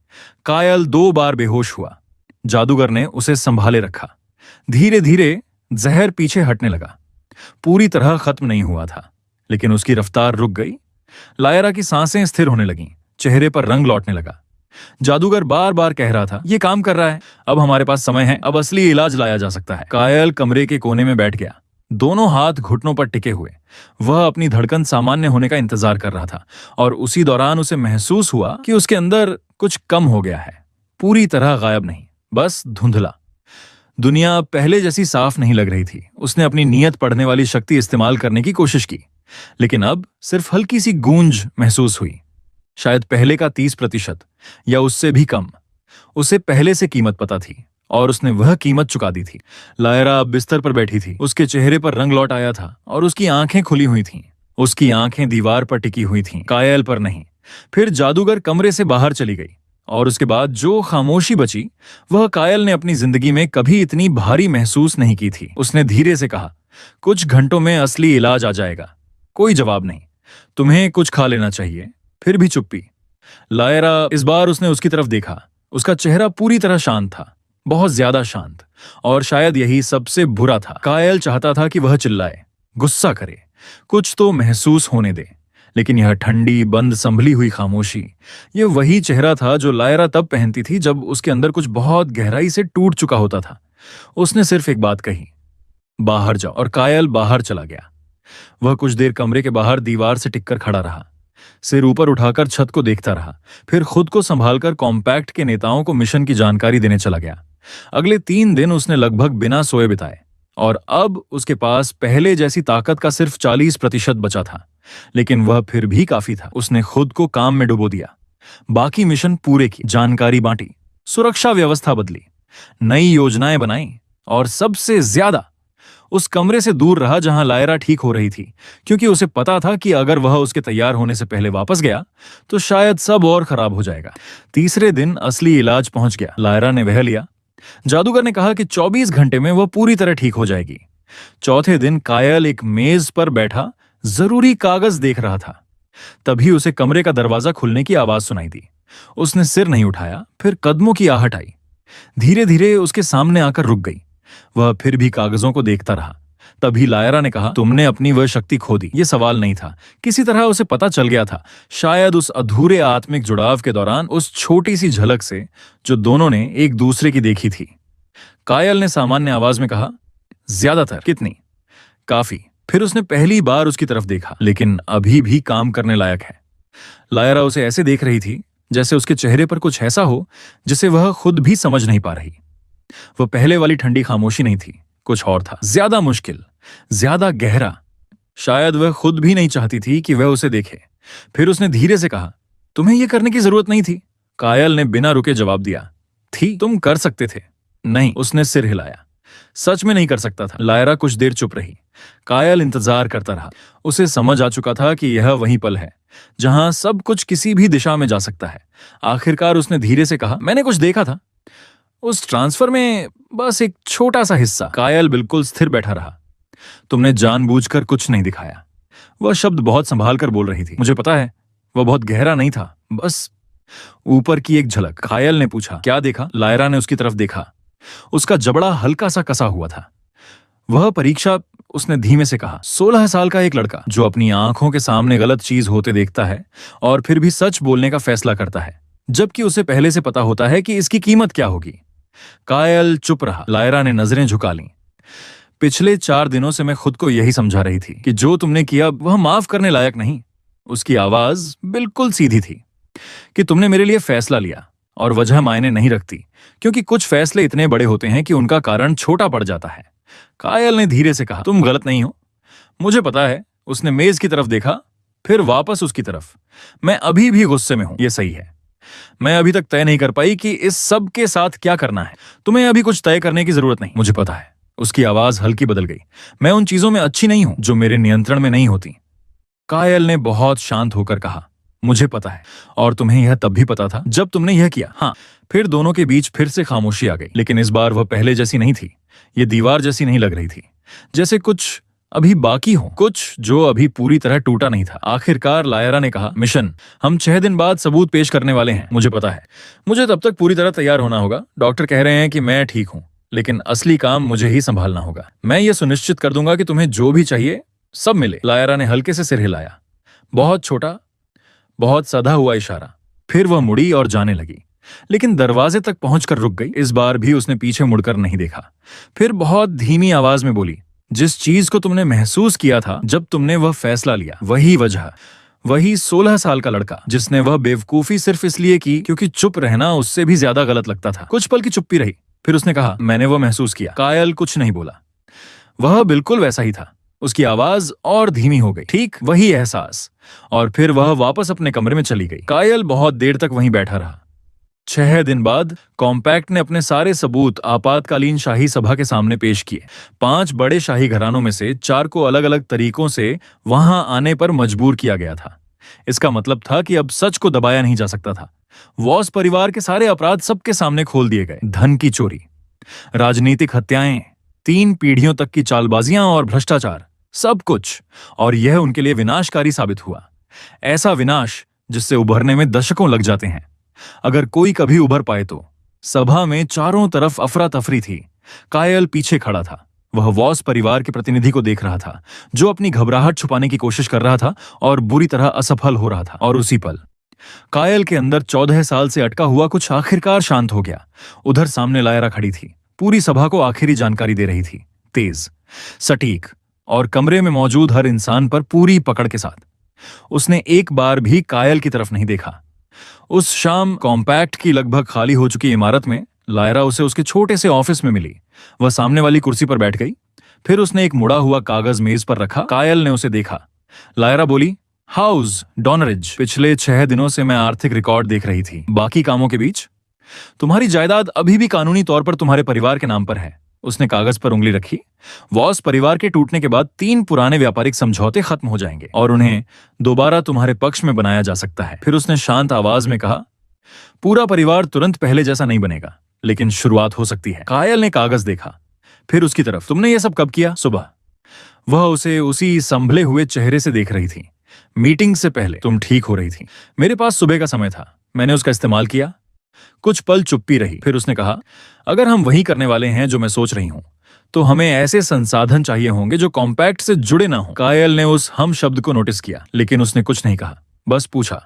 कायल 2 बार बेहोश हुआ। जादूगर ने उसे संभाले रखा। धीरे धीरे जहर पीछे हटने लगा। पूरी तरह खत्म नहीं हुआ था, लेकिन उसकी रफ्तार रुक गई। लायरा की सांसें स्थिर होने लगीं, चेहरे पर रंग लौटने लगा। जादूगर बार बार कह रहा था, यह काम कर रहा है, अब हमारे पास समय है, अब असली इलाज लाया जा सकता है। कायल कमरे के कोने में बैठ गया, दोनों हाथ घुटनों पर टिके हुए। वह अपनी धड़कन सामान्य होने का इंतजार कर रहा था, और उसी दौरान उसे महसूस हुआ कि उसके अंदर कुछ कम हो गया है। पूरी तरह गायब नहीं, बस धुंधला। दुनिया पहले जैसी साफ नहीं लग रही थी। उसने अपनी नीयत पढ़ने वाली शक्ति इस्तेमाल करने की कोशिश की, लेकिन अब सिर्फ हल्की सी गूंज महसूस हुई। शायद पहले का 30% या उससे भी कम। उसे पहले से कीमत पता थी, और उसने वह कीमत चुका दी थी। लायरा अब बिस्तर पर बैठी थी। उसके चेहरे पर रंग लौट आया था और उसकी आंखें खुली हुई थीं। उसकी आंखें दीवार पर टिकी हुई थीं, कायल पर नहीं। फिर जादूगर कमरे से बाहर चली गई और उसके बाद जो खामोशी बची वह कायल ने अपनी जिंदगी में कभी इतनी भारी महसूस नहीं की थी। उसने धीरे से कहा, कुछ घंटों में असली इलाज आ जाएगा। कोई जवाब नहीं। तुम्हें कुछ खा लेना चाहिए। फिर भी चुप्पी। लायरा, इस बार उसने उसकी तरफ देखा। उसका चेहरा पूरी तरह शांत था, बहुत ज्यादा शांत। और शायद यही सबसे बुरा था। कायल चाहता था कि वह चिल्लाए, गुस्सा करे, कुछ तो महसूस होने दे, लेकिन यह ठंडी, बंद, संभली हुई खामोशी, यह वही चेहरा था जो लायरा तब पहनती थी जब उसके अंदर कुछ बहुत गहराई से टूट चुका होता था। उसने सिर्फ एक बात कही, बाहर जाओ, और कायल बाहर चला गया। वह कुछ देर कमरे के बाहर दीवार से टिककर खड़ा रहा, सिर ऊपर उठाकर छत को देखता रहा। फिर खुद को संभालकर कॉम्पैक्ट के नेताओं को मिशन की जानकारी देने चला गया। अगले 3 दिन उसने लगभग बिना सोए बिताए, और अब उसके पास पहले जैसी ताकत का सिर्फ 40% बचा था, लेकिन वह फिर भी काफी था। उसने खुद को काम में डुबो दिया, बाकी मिशन पूरे की, जानकारी बांटी, सुरक्षा व्यवस्था बदली, नई योजनाएं बनाई, और सबसे ज्यादा उस कमरे से दूर रहा जहां लायरा ठीक हो रही थी, क्योंकि उसे पता था कि अगर वह उसके तैयार होने से पहले वापस गया तो शायद सब और खराब हो जाएगा। तीसरे दिन असली इलाज पहुंच गया। लायरा ने वह लिया। जादूगर ने कहा कि 24 घंटे में वह पूरी तरह ठीक हो जाएगी। चौथे दिन कायल एक मेज पर बैठा जरूरी कागज देख रहा था। तभी उसे कमरे का दरवाजा खुलने की आवाज सुनाई दी। उसने सिर नहीं उठाया। फिर कदमों की आहट आई, धीरे धीरे उसके सामने आकर रुक गई। वह फिर भी कागजों को देखता रहा। तभी लायरा ने कहा, तुमने अपनी वह शक्ति खो दी। यह सवाल नहीं था, किसी तरह उसे पता चल गया था, शायद उस अधूरे आत्मिक जुड़ाव के दौरान, उस छोटी सी झलक से जो दोनों ने एक दूसरे की देखी थी। कायल ने सामान्य आवाज में कहा, ज्यादातर। कितनी? काफी। फिर उसने पहली बार उसकी तरफ देखा, लेकिन अभी भी काम करने लायक है। लायरा उसे ऐसे देख रही थी जैसे उसके चेहरे पर कुछ ऐसा हो जिसे वह खुद भी समझ नहीं पा रही। वह पहले वाली ठंडी खामोशी नहीं थी, कुछ और था, ज्यादा मुश्किल, ज्यादा गहरा। शायद वह खुद भी नहीं चाहती थी कि वह उसे देखे। फिर उसने धीरे से कहा, तुम्हें यह करने की जरूरत नहीं थी। कायल ने बिना रुके जवाब दिया, थी, तुम कर सकते थे। नहीं, उसने सिर हिलाया, सच में नहीं कर सकता था। लायरा कुछ देर चुप रही। कायल इंतजार करता रहा। उसे समझ आ चुका था कि यह वही पल है जहां सब कुछ किसी भी दिशा में जा सकता है। आखिरकार उसने धीरे से कहा, मैंने कुछ देखा था उस ट्रांसफर में, बस एक छोटा सा हिस्सा। कायल बिल्कुल स्थिर बैठा रहा। तुमने जानबूझकर कुछ नहीं दिखाया। वह शब्द बहुत संभाल कर बोल रही थी। मुझे पता है, वह बहुत गहरा नहीं था, बस ऊपर की एक झलक। कायल ने पूछा, क्या देखा? लायरा ने उसकी तरफ देखा। उसका जबड़ा हल्का सा कसा हुआ था। वह परीक्षा, उसने धीमे से कहा, 16 साल का एक लड़का जो अपनी आंखों के सामने गलत चीज होते देखता है और फिर भी सच बोलने का फैसला करता है, जबकि उसे पहले से पता होता है कि इसकी कीमत क्या होगी। कायल चुप रहा। लायरा ने नजरें झुका लीं। पिछले 4 दिनों से मैं खुद को यही समझा रही थी कि जो तुमने किया वह माफ करने लायक नहीं। उसकी आवाज बिल्कुल सीधी थी, कि तुमने मेरे लिए फैसला लिया, और वजह मायने नहीं रखती, क्योंकि कुछ फैसले इतने बड़े होते हैं कि उनका कारण छोटा पड़ जाता है। कायल ने धीरे से कहा, तुम गलत नहीं हो, मुझे पता है। उसने मेज की तरफ देखा, फिर वापस उसकी तरफ। मैं अभी भी गुस्से में हूं, यह सही है। मैं अभी तक तय नहीं कर पाई कि इस सब के साथ क्या करना है। तुम्हें अभी कुछ तय करने की जरूरत नहीं, मुझे पता है। उसकी आवाज हल्की बदल गई। मैं उन चीजों में अच्छी नहीं हूं जो मेरे नियंत्रण में नहीं होती। कायल ने बहुत शांत होकर कहा, मुझे पता है, और तुम्हें यह तब भी पता था जब तुमने यह किया। हाँ। फिर दोनों के बीच फिर से खामोशी आ गई, लेकिन इस बार वह पहले जैसी नहीं थी। ये दीवार जैसी नहीं लग रही थी, जैसे कुछ अभी बाकी हो, कुछ जो अभी पूरी तरह टूटा नहीं था। आखिरकार लायरा ने कहा, मिशन, हम 6 दिन बाद सबूत पेश करने वाले हैं। मुझे पता है, मुझे तब तक पूरी तरह तैयार होना होगा। डॉक्टर कह रहे हैं कि मैं ठीक हूं, लेकिन असली काम मुझे ही संभालना होगा। मैं ये सुनिश्चित कर दूंगा कि तुम्हें जो भी चाहिए सब मिले। लायरा ने हल्के से सिर हिलाया, बहुत छोटा, बहुत सधा हुआ इशारा। फिर वह मुड़ी और जाने लगी, लेकिन दरवाजे तक पहुंचकर रुक गई। इस बार भी उसने पीछे मुड़कर नहीं देखा। फिर बहुत धीमी आवाज में बोली, जिस चीज को तुमने महसूस किया था जब तुमने वह फैसला लिया, वही वजह, वही 16 साल का लड़का जिसने वह बेवकूफी सिर्फ इसलिए की क्योंकि चुप रहना उससे भी ज्यादा गलत लगता था। कुछ पल की चुप्पी रही, फिर उसने कहा, मैंने वह महसूस किया। कायल कुछ नहीं बोला। वह बिल्कुल वैसा ही था। उसकी आवाज और धीमी हो गई, ठीक वही एहसास। और फिर वह वापस अपने कमरे में चली गई। कायल बहुत देर तक वहीं बैठा रहा। 6 दिन बाद कॉम्पैक्ट ने अपने सारे सबूत आपातकालीन शाही सभा के सामने पेश किए। 5 बड़े शाही घरानों में से 4 को अलग अलग तरीकों से वहां आने पर मजबूर किया गया था। इसका मतलब था कि अब सच को दबाया नहीं जा सकता था। वॉस परिवार के सारे अपराध सबके सामने खोल दिए गए। धन की चोरी, राजनीतिक हत्याएं, 3 पीढ़ियों तक की चालबाजियां और भ्रष्टाचार, सब कुछ। और यह उनके लिए विनाशकारी साबित हुआ। ऐसा विनाश जिससे उभरने में दशकों लग जाते हैं। अगर कोई कभी उभर पाए तो। सभा में चारों तरफ अफरा तफरी थी। कायल पीछे खड़ा था। वह वॉस परिवार के प्रतिनिधि को देख रहा था, जो अपनी घबराहट छुपाने की कोशिश कर रहा था और बुरी तरह असफल हो रहा था। और उसी पल कायल के अंदर 14 साल से अटका हुआ कुछ आखिरकार शांत हो गया। उधर सामने लायरा खड़ी थी, पूरी सभा को आखिरी जानकारी दे रही थी, तेज, सटीक और कमरे में मौजूद हर इंसान पर पूरी पकड़ के साथ। उसने एक बार भी कायल की तरफ नहीं देखा। उस शाम कॉम्पैक्ट की लगभग खाली हो चुकी इमारत में लायरा उसे उसके छोटे से ऑफिस में मिली। वह सामने वाली कुर्सी पर बैठ गई। फिर उसने एक मुड़ा हुआ कागज मेज पर रखा। कायल ने उसे देखा। लायरा बोली, हाउस डॉनरिज, पिछले 6 दिनों से मैं आर्थिक रिकॉर्ड देख रही थी। बाकी कामों के बीच तुम्हारी जायदाद अभी भी कानूनी तौर पर तुम्हारे परिवार के नाम पर है। उसने कागज पर उंगली रखी। वॉस परिवार के टूटने के बाद 3 पुराने व्यापारिक समझौते खत्म हो जाएंगे और उन्हें दोबारा तुम्हारे पक्ष में बनाया जा सकता है। फिर उसने शांत आवाज में कहा, पूरा परिवार तुरंत पहले जैसा नहीं बनेगा, लेकिन शुरुआत हो सकती है। कायल ने कागज देखा, फिर उसकी तरफ। तुमने ये सब कब किया? सुबह। वह उसे उसी संभले हुए चेहरे से देख रही थी। मीटिंग से पहले तुम ठीक हो रही थी। मेरे पास सुबह का समय था, मैंने उसका इस्तेमाल किया। कुछ पल चुप्पी रही। फिर उसने कहा, अगर हम वही करने वाले हैं जो मैं सोच रही हूं, तो हमें ऐसे संसाधन चाहिए होंगे जो कॉम्पैक्ट से जुड़े ना हो। कायल ने उस हम शब्द को नोटिस किया, लेकिन उसने कुछ नहीं कहा। बस पूछा,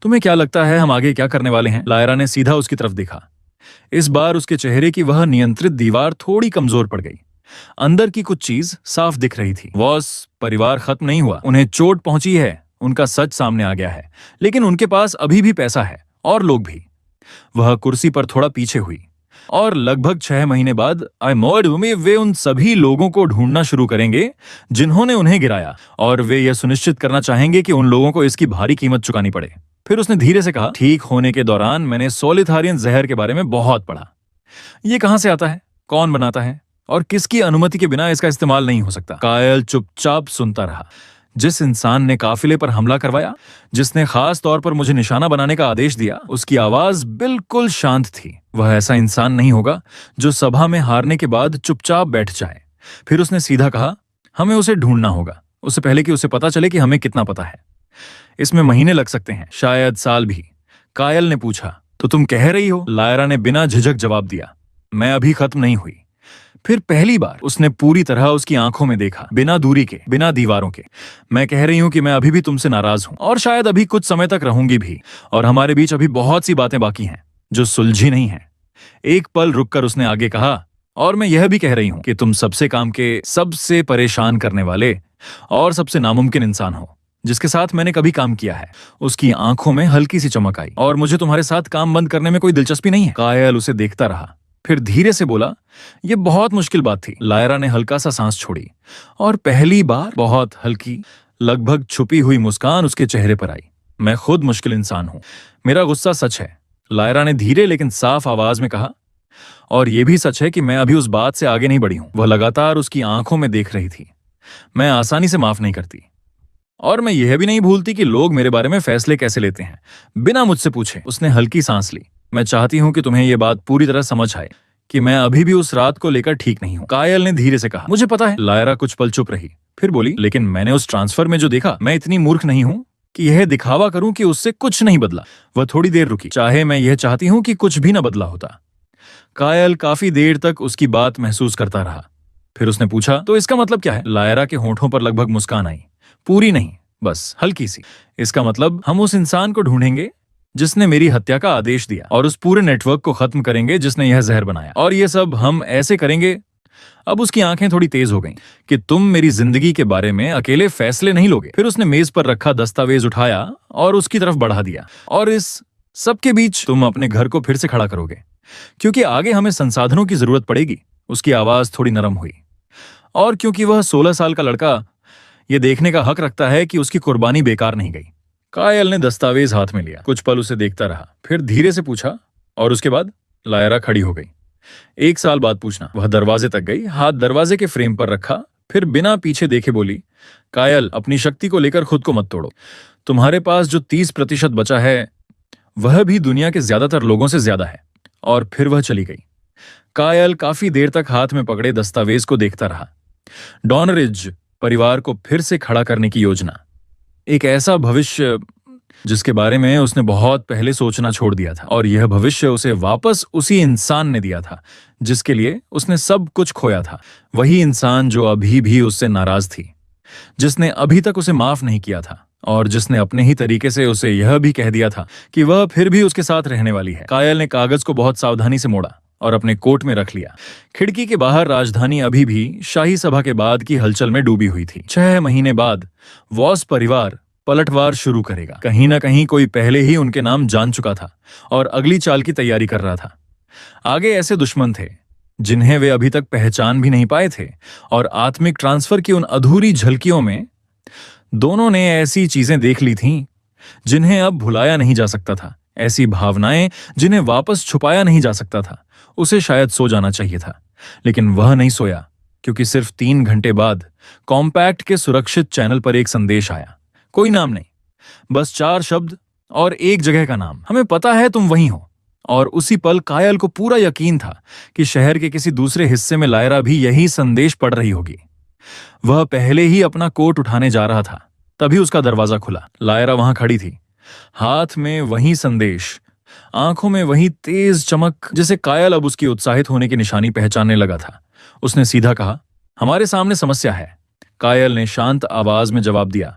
तुम्हें क्या लगता है हम आगे क्या करने वाले हैं? लायरा ने सीधा उसकी तरफ देखा। इस बार उसके चेहरे की वह नियंत्रित दीवार थोड़ी कमजोर पड़ गई। अंदर की कुछ चीज साफ दिख रही थी। वॉस परिवार खत्म नहीं हुआ, उन्हें चोट पहुंची है, उनका सच सामने आ गया है, लेकिन उनके पास अभी भी पैसा है और लोग भी। वह कुर्सी पर थोड़ा पीछे हुई। और लगभग 6 महीने बाद वे उन सभी लोगों को ढूंढना शुरू करेंगे जिन्होंने उन्हें गिराया, और वे यह सुनिश्चित करना चाहेंगे कि उन लोगों को इसकी भारी कीमत चुकानी पड़े। फिर उसने धीरे से कहा, ठीक होने के दौरान मैंने सोलिथारियन जहर के बारे में बहुत पढ़ा। ये कहां से आता है, कौन बनाता है और किसकी अनुमति के बिना इसका इस्तेमाल नहीं हो सकता? कायल चुपचाप सुनता रहा। जिस इंसान ने काफिले पर हमला करवाया, जिसने खास तौर पर मुझे निशाना बनाने का आदेश दिया, उसकी आवाज बिल्कुल शांत थी। वह ऐसा इंसान नहीं होगा जो सभा में हारने के बाद चुपचाप बैठ जाए। फिर उसने सीधा कहा, हमें उसे ढूंढना होगा, उससे पहले कि उसे पता चले कि हमें कितना पता है। इसमें महीने लग सकते हैं, शायद साल भी। कायल ने पूछा, तो तुम कह रही हो? लायरा ने बिना झिझक जवाब दिया, मैं अभी खत्म नहीं हुई। फिर पहली बार उसने पूरी तरह उसकी आंखों में देखा, बिना दूरी के, बिना दीवारों के। मैं कह रही हूं कि मैं अभी भी तुमसे नाराज हूं, और शायद अभी कुछ समय तक रहूंगी भी, और हमारे बीच अभी बहुत सी बातें बाकी हैं जो सुलझी नहीं हैं। एक पल रुककर उसने आगे कहा, और मैं यह भी कह रही हूं कि तुम सबसे काम के सबसे परेशान करने वाले और सबसे नामुमकिन इंसान हो जिसके साथ मैंने कभी काम किया है। उसकी आंखों में हल्की सी चमक आई। और मुझे तुम्हारे साथ काम बंद करने में कोई दिलचस्पी नहीं है। कायल उसे देखता रहा, फिर धीरे से बोला, यह बहुत मुश्किल बात थी। लायरा ने हल्का सा सांस छोड़ी, और पहली बार बहुत हल्की, लगभग छुपी हुई मुस्कान उसके चेहरे पर आई। मैं खुद मुश्किल इंसान हूं, मेरा गुस्सा सच है, लायरा ने धीरे लेकिन साफ आवाज में कहा। और यह भी सच है कि मैं अभी उस बात से आगे नहीं बढ़ी हूं। वह लगातार उसकी आंखों में देख रही थी। मैं आसानी से माफ नहीं करती, और मैं यह भी नहीं भूलती कि लोग मेरे बारे में फैसले कैसे लेते हैं बिना मुझसे पूछे। उसने हल्की सांस ली। मैं चाहती हूं कि तुम्हें यह बात पूरी तरह समझ आए कि मैं अभी भी उस रात को लेकर ठीक नहीं हूं। कायल ने धीरे से कहा, मुझे पता है। लायरा कुछ पल चुप रही, फिर बोली, लेकिन मैंने उस ट्रांसफर में जो देखा, मैं इतनी मूर्ख नहीं हूं कि यह दिखावा करूं कि उससे कुछ नहीं बदला। वह थोड़ी देर रुकी, चाहे मैं यह चाहती हूं कि कुछ भी न बदला होता। कायल काफी देर तक उसकी बात महसूस करता रहा। फिर उसने पूछा, तो इसका मतलब क्या है? लायरा के होंठों पर लगभग मुस्कान आई, पूरी नहीं, बस हल्की सी। इसका मतलब हम उस इंसान को ढूंढेंगे जिसने मेरी हत्या का आदेश दिया, और उस पूरे नेटवर्क को खत्म करेंगे जिसने यह जहर बनाया। और ये सब हम ऐसे करेंगे। अब उसकी आंखें थोड़ी तेज हो गईं कि तुम मेरी जिंदगी के बारे में अकेले फैसले नहीं लोगे। फिर उसने मेज पर रखा दस्तावेज उठाया और उसकी तरफ बढ़ा दिया। और इस सबके बीच तुम अपने घर को फिर से खड़ा करोगे, क्योंकि आगे हमें संसाधनों की जरूरत पड़ेगी। उसकी आवाज थोड़ी नरम हुई। और क्योंकि वह 16 साल का लड़का यह देखने का हक रखता है कि उसकी कुर्बानी बेकार नहीं गई। कायल ने दस्तावेज हाथ में लिया, कुछ पल उसे देखता रहा, फिर धीरे से पूछा, और उसके बाद लायरा खड़ी हो गई। 1 साल बाद पूछना। वह दरवाजे तक गई, हाथ दरवाजे के फ्रेम पर रखा, फिर बिना पीछे देखे बोली, कायल, अपनी शक्ति को लेकर खुद को मत तोड़ो। तुम्हारे पास जो 30% बचा है वह भी दुनिया के ज्यादातर लोगों से ज्यादा है। और फिर वह चली गई। कायल काफी देर तक हाथ में पकड़े दस्तावेज को देखता रहा। डॉनरिज परिवार को फिर से खड़ा करने की योजना, एक ऐसा भविष्य जिसके बारे में उसने बहुत पहले सोचना छोड़ दिया था, और यह भविष्य उसे वापस उसी इंसान ने दिया था जिसके लिए उसने सब कुछ खोया था। वही इंसान जो अभी भी उससे नाराज थी, जिसने अभी तक उसे माफ नहीं किया था, और जिसने अपने ही तरीके से उसे यह भी कह दिया था कि वह फिर भी उसके साथ रहने वाली है। कायल ने कागज को बहुत सावधानी से मोड़ा और अपने कोट में रख लिया। खिड़की के बाहर राजधानी अभी भी शाही सभा के बाद की हलचल में डूबी हुई थी। 6 महीने बाद वॉस परिवार पलटवार शुरू करेगा। कहीं ना कहीं कोई पहले ही उनके नाम जान चुका था और अगली चाल की तैयारी कर रहा था। आगे ऐसे दुश्मन थे जिन्हें वे अभी तक पहचान भी नहीं पाए थे, और आत्मिक ट्रांसफर की उन अधूरी झलकियों में दोनों ने ऐसी चीजें देख ली थीं जिन्हें अब भुलाया नहीं जा सकता था, ऐसी भावनाएं जिन्हें वापस छुपाया नहीं जा सकता था। उसे शायद सो जाना चाहिए था, लेकिन वह नहीं सोया, क्योंकि सिर्फ 3 घंटे बाद कॉम्पैक्ट के सुरक्षित चैनल पर एक संदेश आया। कोई नाम नहीं, बस 4 शब्द और एक जगह का नाम। हमें पता है तुम वहीं हो। और उसी पल कायल को पूरा यकीन था कि शहर के किसी दूसरे हिस्से में लायरा भी यही संदेश पढ़ रही होगी। वह पहले ही अपना कोट उठाने जा रहा था, तभी उसका दरवाजा खुला। लायरा वहां खड़ी थी, हाथ में वही संदेश, आंखों में वही तेज चमक, जिसे कायल अब उसकी उत्साहित होने की निशानी पहचानने लगा था। उसने सीधा कहा, हमारे सामने समस्या है। कायल ने शांत आवाज में जवाब दिया,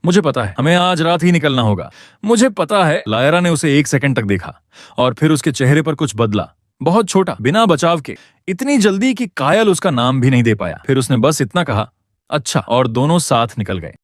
मुझे पता है, हमें आज रात ही निकलना होगा। मुझे पता है। लायरा ने उसे 1 सेकंड तक देखा और फिर उसके चेहरे पर कुछ बदला, बहुत छोटा, बिना बचाव के, इतनी जल्दी कि कायल उसका नाम भी नहीं दे पाया। फिर उसने बस इतना कहा, अच्छा, और दोनों साथ निकल गए।